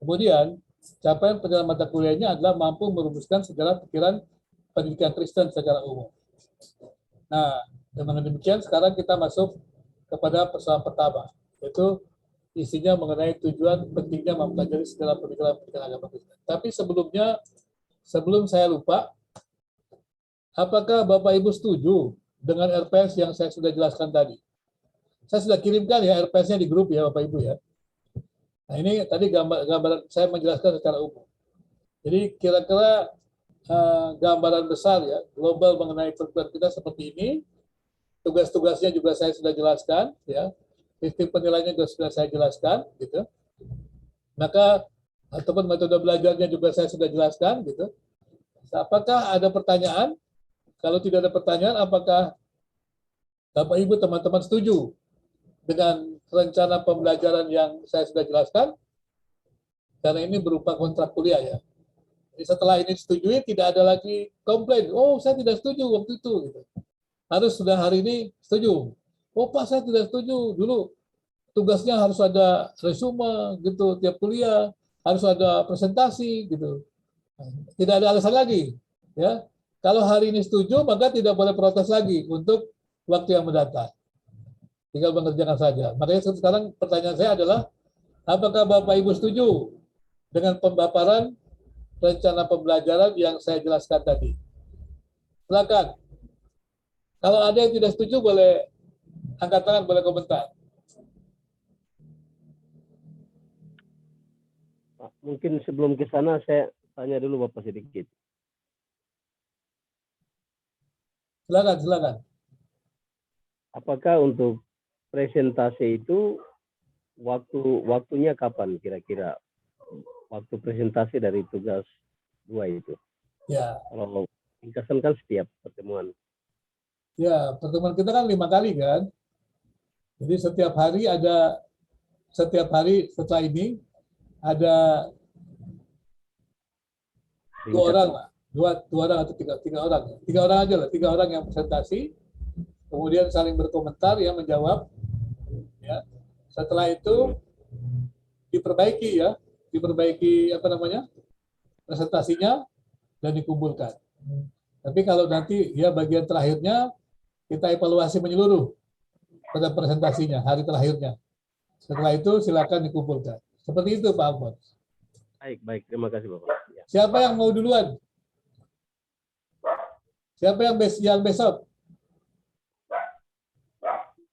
Kemudian capaian perjalanan mata kuliahnya adalah mampu merumuskan sejarah pikiran pendidikan Kristen secara umum. Nah, dengan demikian sekarang kita masuk kepada persoalan pertama, yaitu isinya mengenai tujuan pentingnya mempelajari segala pendidikan agama Kristen. Tapi sebelumnya, sebelum saya lupa, apakah Bapak Ibu setuju dengan RPS yang saya sudah jelaskan tadi? Saya sudah kirimkan ya RPS-nya di grup ya Bapak Ibu ya. Nah ini tadi gambaran saya menjelaskan secara umum. Jadi kira-kira gambaran besar ya, global mengenai perguruan kita seperti ini. Tugas-tugasnya juga saya sudah jelaskan ya. Sistem penilaiannya juga sudah saya jelaskan gitu. Maka ataupun metode belajarnya juga saya sudah jelaskan gitu. Apakah ada pertanyaan? Kalau tidak ada pertanyaan, apakah Bapak Ibu teman-teman setuju dengan rencana pembelajaran yang saya sudah jelaskan? Karena ini berupa kontrak kuliah ya. Jadi setelah ini disetujui tidak ada lagi komplain. Oh, saya tidak setuju waktu itu gitu. Harus sudah hari ini setuju. Oh Pak, saya tidak setuju. Dulu tugasnya harus ada resume gitu tiap kuliah, harus ada presentasi gitu. Tidak ada alasan lagi, ya. Kalau hari ini setuju, maka tidak boleh protes lagi untuk waktu yang mendatang. Tinggal mengerjakan saja. Makanya sekarang pertanyaan saya adalah, apakah Bapak Ibu setuju dengan pemaparan rencana pembelajaran yang saya jelaskan tadi? Silakan. Kalau ada yang tidak setuju, boleh angkat tangan, boleh komentar.
Mungkin sebelum ke sana saya tanya dulu Bapak sedikit.
Silakan, silakan.
Apakah untuk presentasi itu waktunya kapan kira-kira? Waktu presentasi dari tugas 2 itu.
Ya.
Kalau ringkasan kan setiap pertemuan.
Ya, pertemuan kita kan 5 kali kan. Jadi setiap hari setelah ini ada 2 orang lah. Dua orang atau tiga orang. 3 orang aja lah. 3 orang yang presentasi. Kemudian saling berkomentar, ya, menjawab. Ya. Setelah itu diperbaiki ya. Diperbaiki presentasinya dan dikumpulkan. Tapi kalau nanti ya bagian terakhirnya kita evaluasi menyeluruh pada presentasinya, hari terakhirnya. Setelah itu silakan dikumpulkan. Seperti itu Pak Alphonse.
Baik, terima kasih Bapak. Ya.
Siapa yang mau duluan? Siapa yang besok?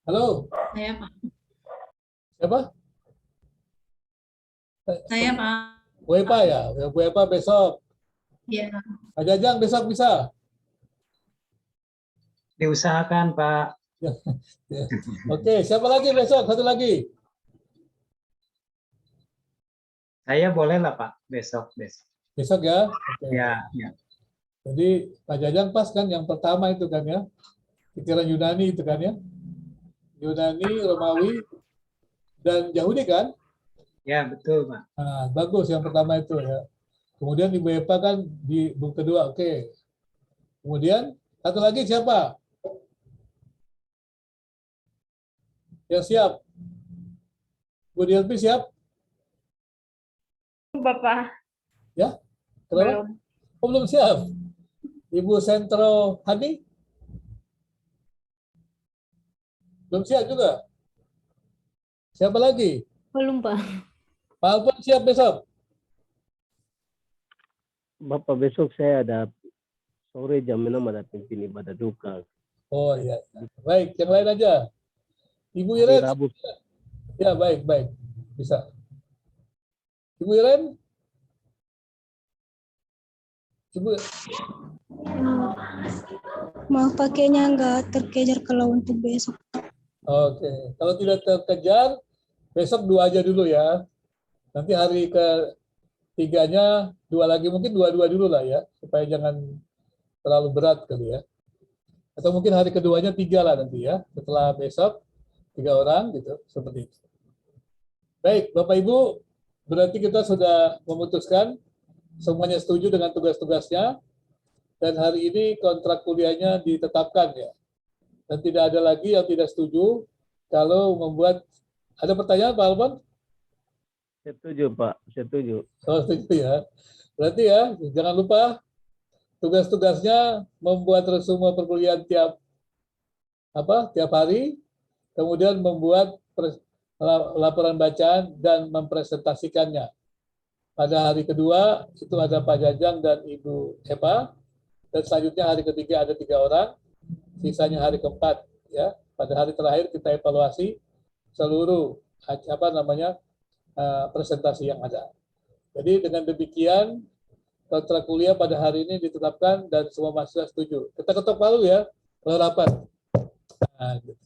Halo?
Saya Pak.
Siapa?
Saya Pak.
Bu Epa ya? Bu Epa besok.
Iya.
Pak Jajang besok bisa?
Diusahakan Pak.
Oke, siapa lagi besok? Satu lagi.
Saya boleh lah Pak besok.
Besok ya? Oke.
Ya.
Jadi Pak Jajang pas kan yang pertama itu kan ya? Pikiran Yunani itu kan ya? Yunani, Romawi, dan Yahudi kan?
Ya, betul Pak.
Nah, bagus yang pertama itu ya. Kemudian Ibu Epa kan di buku kedua, oke. Kemudian satu lagi siapa? Yang siap? Bu Dilpi siap?
Bapak.
Ya? Kenapa? Oh, belum siap. Ibu Sentro Hani? Belum siap juga? Siapa lagi?
Belum, Pak.
Pak Alphonse siap besok?
Bapak besok saya ada sore jam 6 ada pimpin ibadah duka
Oh iya. Baik, yang lain aja. Ibu
Hari
Iren,
Rabu.
ya baik, baik. Bisa. Ibu Iren? Ibu,
Maaf pakainya nggak terkejar kalau untuk besok.
oke. Kalau tidak terkejar, besok 2 aja dulu ya. Nanti hari ketiganya 2 lagi, mungkin 2-2 dulu lah ya, supaya jangan terlalu berat kali ya. Atau mungkin hari keduanya 3 lah nanti ya, setelah besok 3 orang gitu, seperti itu. Baik, Bapak Ibu, berarti kita sudah memutuskan semuanya setuju dengan tugas-tugasnya, dan hari ini kontrak kuliahnya ditetapkan ya. Dan tidak ada lagi yang tidak setuju kalau membuat, ada pertanyaan Pak Alfon?
Setuju Pak, setuju.
Oh, setuju ya. Berarti ya, jangan lupa tugas-tugasnya membuat resume perkuliahan tiap hari, kemudian membuat laporan bacaan dan mempresentasikannya. Pada hari kedua itu ada Pak Jajang dan Ibu Eva, dan selanjutnya hari ketiga ada 3 orang, sisanya hari keempat ya. Pada hari terakhir kita evaluasi seluruh presentasi yang ada. Jadi dengan demikian kontrak kuliah pada hari ini ditetapkan dan semua mahasiswa setuju. Kita ketok palu ya, kalau rapat. Nah, gitu.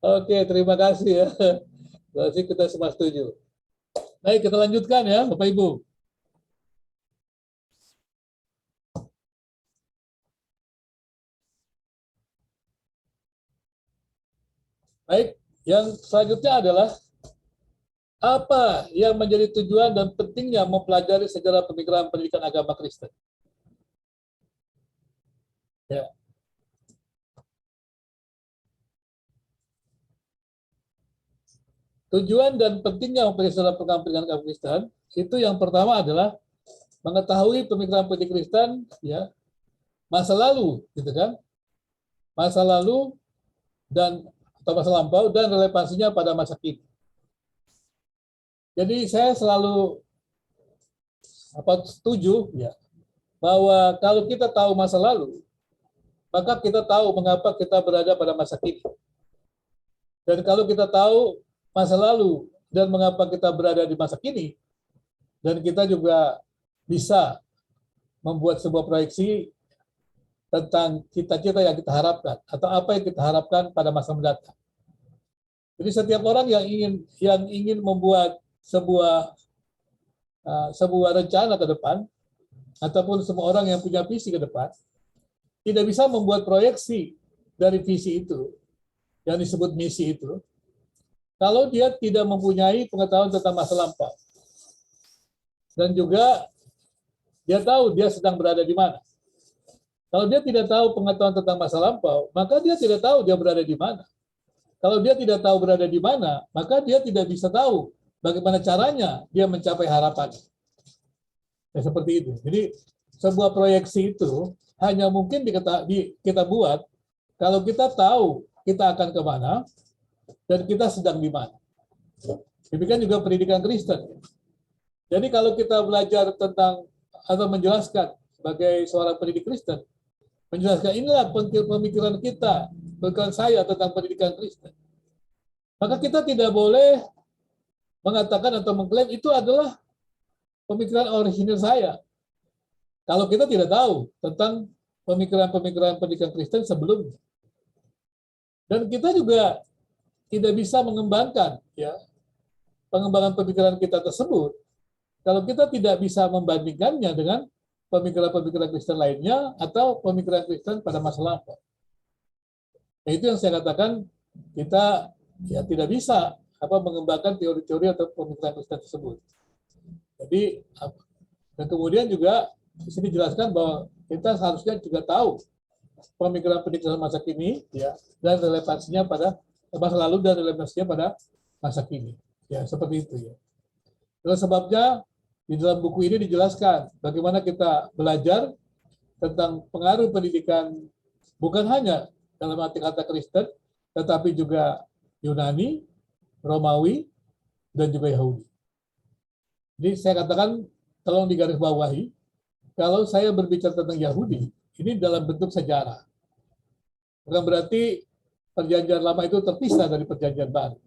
Oke, terima kasih ya. Berarti kita semua setuju. Baik, kita lanjutkan ya, Bapak Ibu. Baik, yang selanjutnya adalah apa yang menjadi tujuan dan pentingnya mempelajari sejarah pemikiran pendidikan agama Kristen. Ya. Tujuan dan pentingnya mempelajari sejarah pemikiran pendidikan agama Kristen itu yang pertama adalah mengetahui pemikiran pendidikan Kristen ya, masa lalu gitu kan. Masa lalu dan atau masa lampau dan relevansinya pada masa kini. Jadi saya selalu setuju ya bahwa kalau kita tahu masa lalu, maka kita tahu mengapa kita berada pada masa kini. Dan kalau kita tahu masa lalu dan mengapa kita berada di masa kini, dan kita juga bisa membuat sebuah proyeksi tentang cita-cita yang kita harapkan atau apa yang kita harapkan pada masa mendatang. Jadi setiap orang yang ingin membuat sebuah rencana ke depan, ataupun semua orang yang punya visi ke depan, tidak bisa membuat proyeksi dari visi itu, yang disebut misi itu, kalau dia tidak mempunyai pengetahuan tentang masa lampau. Dan juga dia tahu dia sedang berada di mana. Kalau dia tidak tahu pengetahuan tentang masa lampau, maka dia tidak tahu dia berada di mana. Kalau dia tidak tahu berada di mana, maka dia tidak bisa tahu bagaimana caranya dia mencapai harapan. Ya, seperti itu. Jadi sebuah proyeksi itu hanya mungkin kita buat kalau kita tahu kita akan kemana dan kita sedang di mana. Demikian juga pendidikan Kristen. Jadi kalau kita belajar tentang atau menjelaskan sebagai seorang pendidik Kristen, menjelaskan inilah pemikiran kita, pemikiran saya tentang pendidikan Kristen. Maka kita tidak boleh mengatakan atau mengklaim itu adalah pemikiran orisinil saya. Kalau kita tidak tahu tentang pemikiran-pemikiran pendidikan Kristen sebelumnya. Dan kita juga tidak bisa mengembangkan ya pengembangan pemikiran kita tersebut kalau kita tidak bisa membandingkannya dengan pemikiran-pemikiran Kristen lainnya atau pemikiran Kristen pada masa lampau. Nah, itu yang saya katakan kita ya tidak bisa mengembangkan teori-teori atau pemikiran Kristen tersebut. Jadi dan kemudian juga di sini dijelaskan bahwa kita seharusnya juga tahu pemikiran pendidikan masa kini ya dan relevansinya pada masa lalu dan relevansinya pada masa kini. Ya, seperti itu ya. Itulah sebabnya di dalam buku ini dijelaskan bagaimana kita belajar tentang pengaruh pendidikan bukan hanya dalam arti kata Kristen, tetapi juga Yunani, Romawi, dan juga Yahudi. Jadi saya katakan, tolong digarisbawahi, kalau saya berbicara tentang Yahudi, ini dalam bentuk sejarah. Bukan berarti perjanjian lama itu terpisah dari perjanjian baru.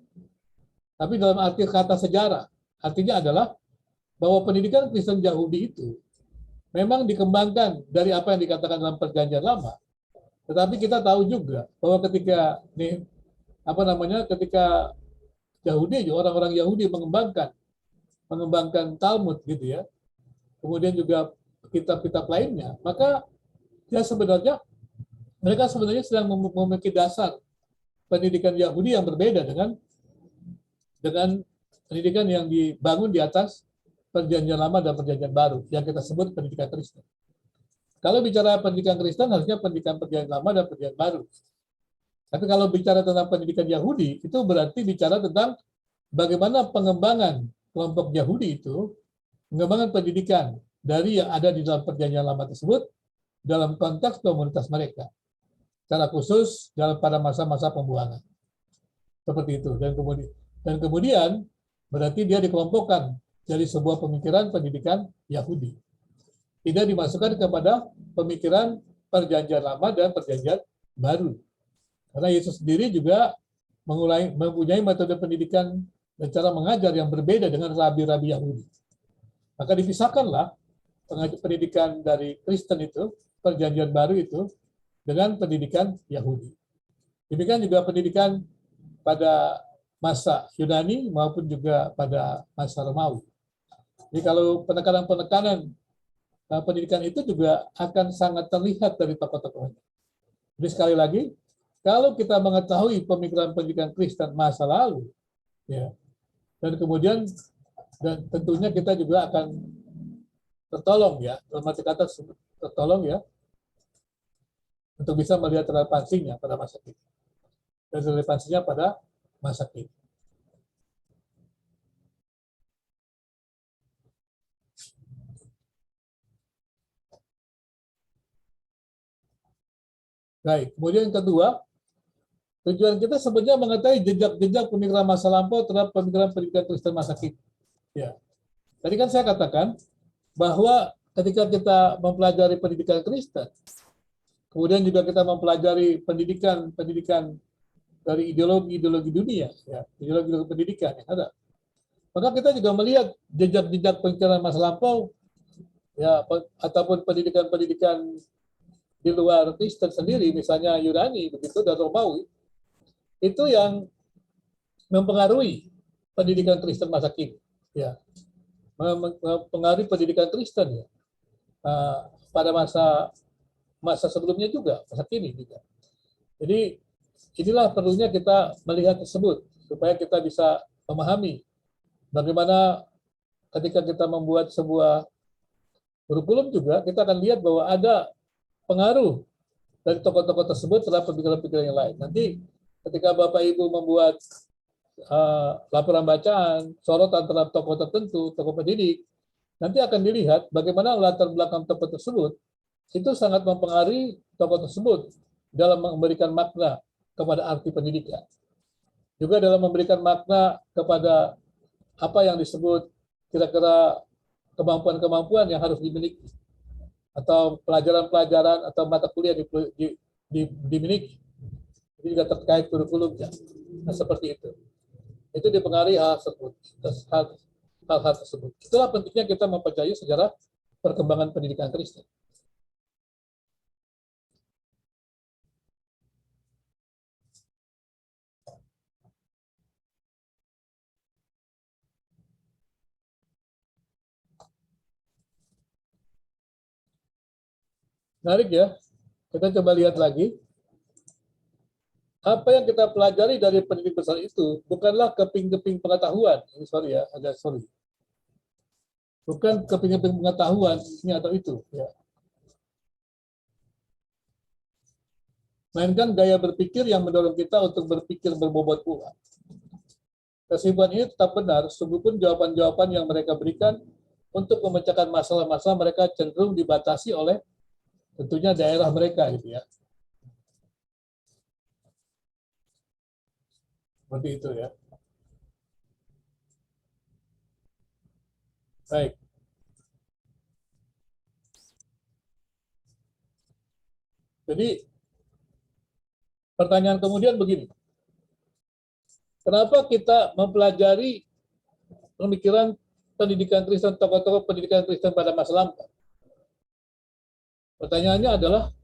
Tapi dalam arti kata sejarah, artinya adalah bahwa pendidikan Kristen Yahudi itu memang dikembangkan dari apa yang dikatakan dalam perjanjian lama. Tetapi kita tahu juga bahwa ketika ketika Yahudi, orang-orang Yahudi mengembangkan Talmud gitu ya, kemudian juga kitab-kitab lainnya, maka ya sebenarnya mereka sebenarnya sedang memiliki dasar pendidikan Yahudi yang berbeda dengan pendidikan yang dibangun di atas perjanjian lama dan perjanjian baru yang kita sebut pendidikan Kristen. Kalau bicara pendidikan Kristen harusnya pendidikan perjanjian lama dan perjanjian baru. Tapi kalau bicara tentang pendidikan Yahudi itu berarti bicara tentang bagaimana pengembangan kelompok Yahudi itu, pengembangan pendidikan dari yang ada di dalam perjanjian lama tersebut dalam konteks komunitas mereka. Secara khusus pada masa-masa pembuangan. Seperti itu. Dan kemudian berarti dia dikelompokkan dari sebuah pemikiran pendidikan Yahudi. Tidak dimasukkan kepada pemikiran perjanjian lama dan perjanjian baru. Karena Yesus sendiri juga mempunyai metode pendidikan dan cara mengajar yang berbeda dengan rabi-rabi Yahudi. Maka dipisahkanlah pendidikan dari Kristen itu, perjanjian baru itu, dengan pendidikan Yahudi. Demikian juga pendidikan pada masa Yunani maupun juga pada masa Romawi. Jadi kalau penekanan-penekanan pendidikan itu juga akan sangat terlihat dari tokoh-tokohnya. Jadi sekali lagi, kalau kita mengetahui pemikiran pendidikan Kristen masa lalu, ya, dan kemudian dan tentunya kita juga akan tertolong ya, dalam arti kata tertolong ya, untuk bisa melihat relevansinya pada masa kini dan relevansinya pada masa kini. Baik, kemudian yang kedua, tujuan kita sebenarnya mengetahui jejak-jejak pemikiran masa lampau terhadap pemikiran pendidikan Kristen masa kini. Ya. Tadi kan saya katakan bahwa ketika kita mempelajari pendidikan Kristen, kemudian juga kita mempelajari pendidikan dari ideologi dunia, ya, ideologi pendidikan yang ada. Maka kita juga melihat jejak-jejak pemikiran masa lampau, ya, ataupun pendidikan-pendidikan di luar Kristen sendiri, misalnya Yunani begitu dan Romawi, itu yang mempengaruhi pendidikan Kristen masa kini, ya, mempengaruhi pendidikan Kristen ya, pada masa sebelumnya juga, masa kini juga. Jadi inilah perlunya kita melihat tersebut supaya kita bisa memahami bagaimana ketika kita membuat sebuah kurikulum juga kita akan lihat bahwa ada pengaruh dari tokoh-tokoh tersebut terhadap pemikiran-pemikiran yang lain. Nanti ketika Bapak Ibu membuat laporan bacaan, sorotan terhadap tokoh tertentu, tokoh pendidik, nanti akan dilihat bagaimana latar belakang tokoh tersebut itu sangat mempengaruhi tokoh tersebut dalam memberikan makna kepada arti pendidikan. Juga dalam memberikan makna kepada apa yang disebut kira-kira kemampuan-kemampuan yang harus dimiliki atau pelajaran-pelajaran atau mata kuliah dimiliki. Itu juga terkait kurikulumnya. Nah, seperti itu. Itu dipengaruhi hal tersebut. Itulah pentingnya kita mempelajari sejarah perkembangan pendidikan Kristen. Menarik ya. Kita coba lihat lagi. Apa yang kita pelajari dari pendidik besar itu bukanlah keping-keping pengetahuan. Sorry ya, agak sorry. Bukan keping-keping pengetahuan ini atau itu. Ya. Melainkan gaya berpikir yang mendorong kita untuk berpikir berbobot pula. Kesimpulan ini tetap benar, sungguhpun jawaban-jawaban yang mereka berikan untuk memecahkan masalah-masalah mereka cenderung dibatasi oleh tentunya daerah mereka gitu ya. Seperti itu ya. Baik. Jadi pertanyaan kemudian begini. Kenapa kita mempelajari pemikiran pendidikan Kristen, tokoh-tokoh pendidikan Kristen pada masa lampau? Pertanyaannya adalah,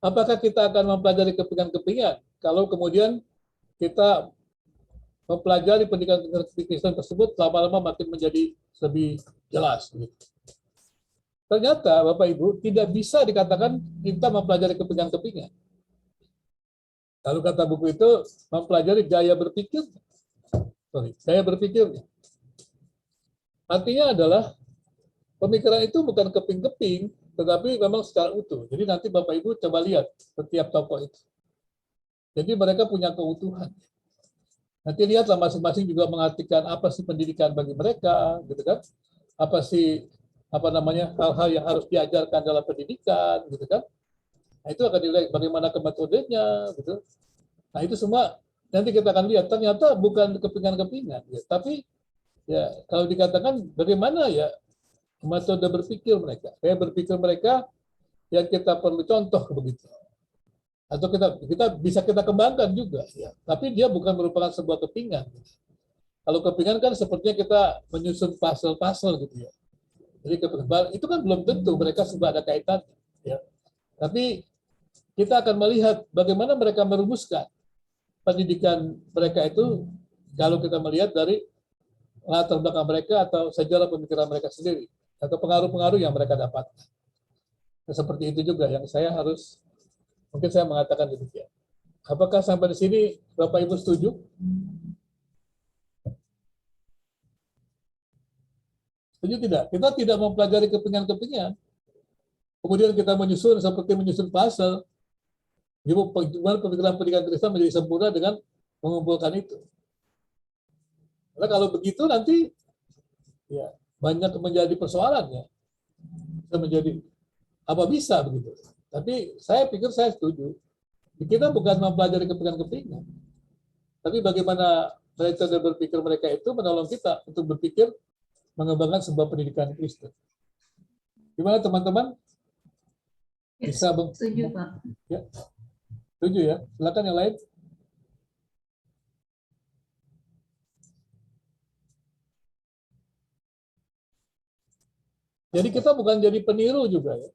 apakah kita akan mempelajari kepingan-kepingan kalau kemudian kita mempelajari pendidikan Kristen tersebut lama-lama makin menjadi lebih jelas. Ternyata Bapak Ibu tidak bisa dikatakan kita mempelajari kepingan-kepingan. Kalau kata buku itu mempelajari gaya berpikir, gaya berpikirnya. Artinya adalah pemikiran itu bukan keping-keping, tetapi memang secara utuh. Jadi nanti Bapak Ibu coba lihat setiap tokoh itu. Jadi mereka punya keutuhan. Nanti lihatlah masing-masing juga mengartikan apa sih pendidikan bagi mereka, gitu kan? Apa sih hal-hal yang harus diajarkan dalam pendidikan, gitu kan? Nah, itu akan dilihat bagaimana metodenya, gitu. Nah, itu semua nanti kita akan lihat. Ternyata bukan kepingan-kepingan, ya. Tapi ya kalau dikatakan bagaimana ya metode berpikir mereka, kayak berpikir mereka yang kita perlu contoh begitu. Atau kita bisa kita kembangkan juga, ya. Tapi dia bukan merupakan sebuah kepingan. Kalau kepingan kan sepertinya kita menyusun puzzle-puzzle gitu ya. Jadi itu kan belum tentu mereka sudah ada kaitan, ya. Tapi kita akan melihat bagaimana mereka merumuskan pendidikan mereka itu kalau kita melihat dari latar belakang mereka atau sejarah pemikiran mereka sendiri atau pengaruh-pengaruh yang mereka dapatkan. Nah, seperti itu juga yang mungkin saya mengatakan demikian. Apakah sampai di sini Bapak Ibu setuju? Setuju tidak? Kita tidak mempelajari kepingan-kepingan. Kemudian kita menyusun seperti menyusun puzzle. Gimana pemikiran pendidikan Kristen menjadi sempurna dengan mengumpulkan itu. Karena kalau begitu nanti ya banyak menjadi persoalannya. Bisa menjadi apa bisa begitu. Tapi saya pikir saya setuju. Kita bukan mempelajari kepingan-kepingan. Tapi bagaimana metode berpikir mereka itu menolong kita untuk berpikir mengembangkan sebuah pendidikan Kristen. Gimana teman-teman? Bisa
setuju, Pak.
Ya. Setuju ya? Silakan yang lain. Jadi kita bukan jadi peniru juga ya.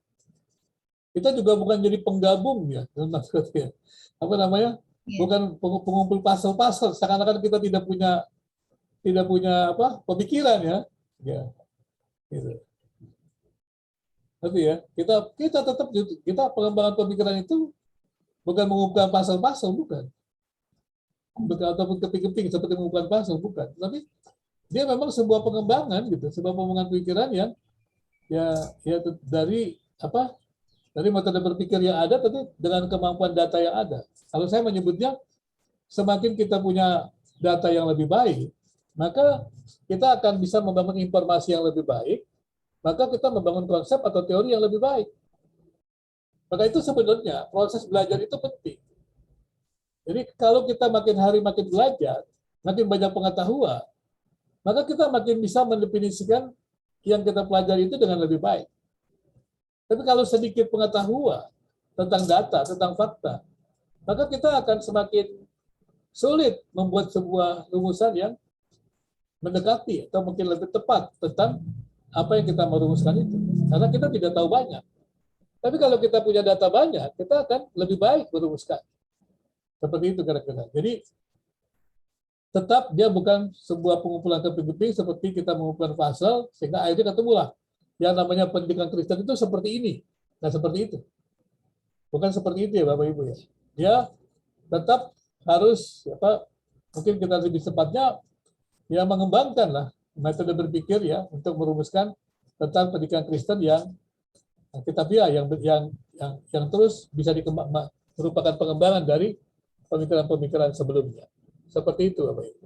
Kita juga bukan jadi penggabung ya, maksudnya. Apa namanya? Bukan pengumpul puzzle-puzzle. Seakan-akan kita tidak punya pemikiran ya. Ya. Gitu. Tapi ya, kita tetap pengembangan pemikiran itu bukan mengumpulkan puzzle-puzzle, bukan. Ataupun keping-keping seperti mengumpulkan puzzle, bukan. Tapi dia memang sebuah pengembangan gitu, sebuah pengembangan pikiran yang dari metode berpikir yang ada, tapi dengan kemampuan data yang ada. Kalau saya menyebutnya, semakin kita punya data yang lebih baik, maka kita akan bisa membangun informasi yang lebih baik, maka kita membangun konsep atau teori yang lebih baik. Maka itu sebenarnya proses belajar itu penting. Jadi kalau kita makin hari makin belajar, makin banyak pengetahuan, maka kita makin bisa mendefinisikan yang kita pelajari itu dengan lebih baik. Tapi kalau sedikit pengetahuan tentang data, tentang fakta, maka kita akan semakin sulit membuat sebuah rumusan yang mendekati atau mungkin lebih tepat tentang apa yang kita merumuskan itu. Karena kita tidak tahu banyak. Tapi kalau kita punya data banyak, kita akan lebih baik merumuskan. Seperti itu kira-kira. Jadi tetap dia bukan sebuah pengumpulan keping-keping seperti kita mengumpulkan puzzle, sehingga akhirnya ketemulah yang namanya pendidikan Kristen itu seperti ini. Nah, seperti itu. Bukan seperti itu ya Bapak Ibu ya. Dia tetap harus mungkin kita lebih tepatnya ya mengembangkan lah metode berpikir ya untuk merumuskan tentang pendidikan Kristen yang kitabiah yang terus bisa merupakan pengembangan dari pemikiran-pemikiran sebelumnya. Seperti itu Bapak Ibu.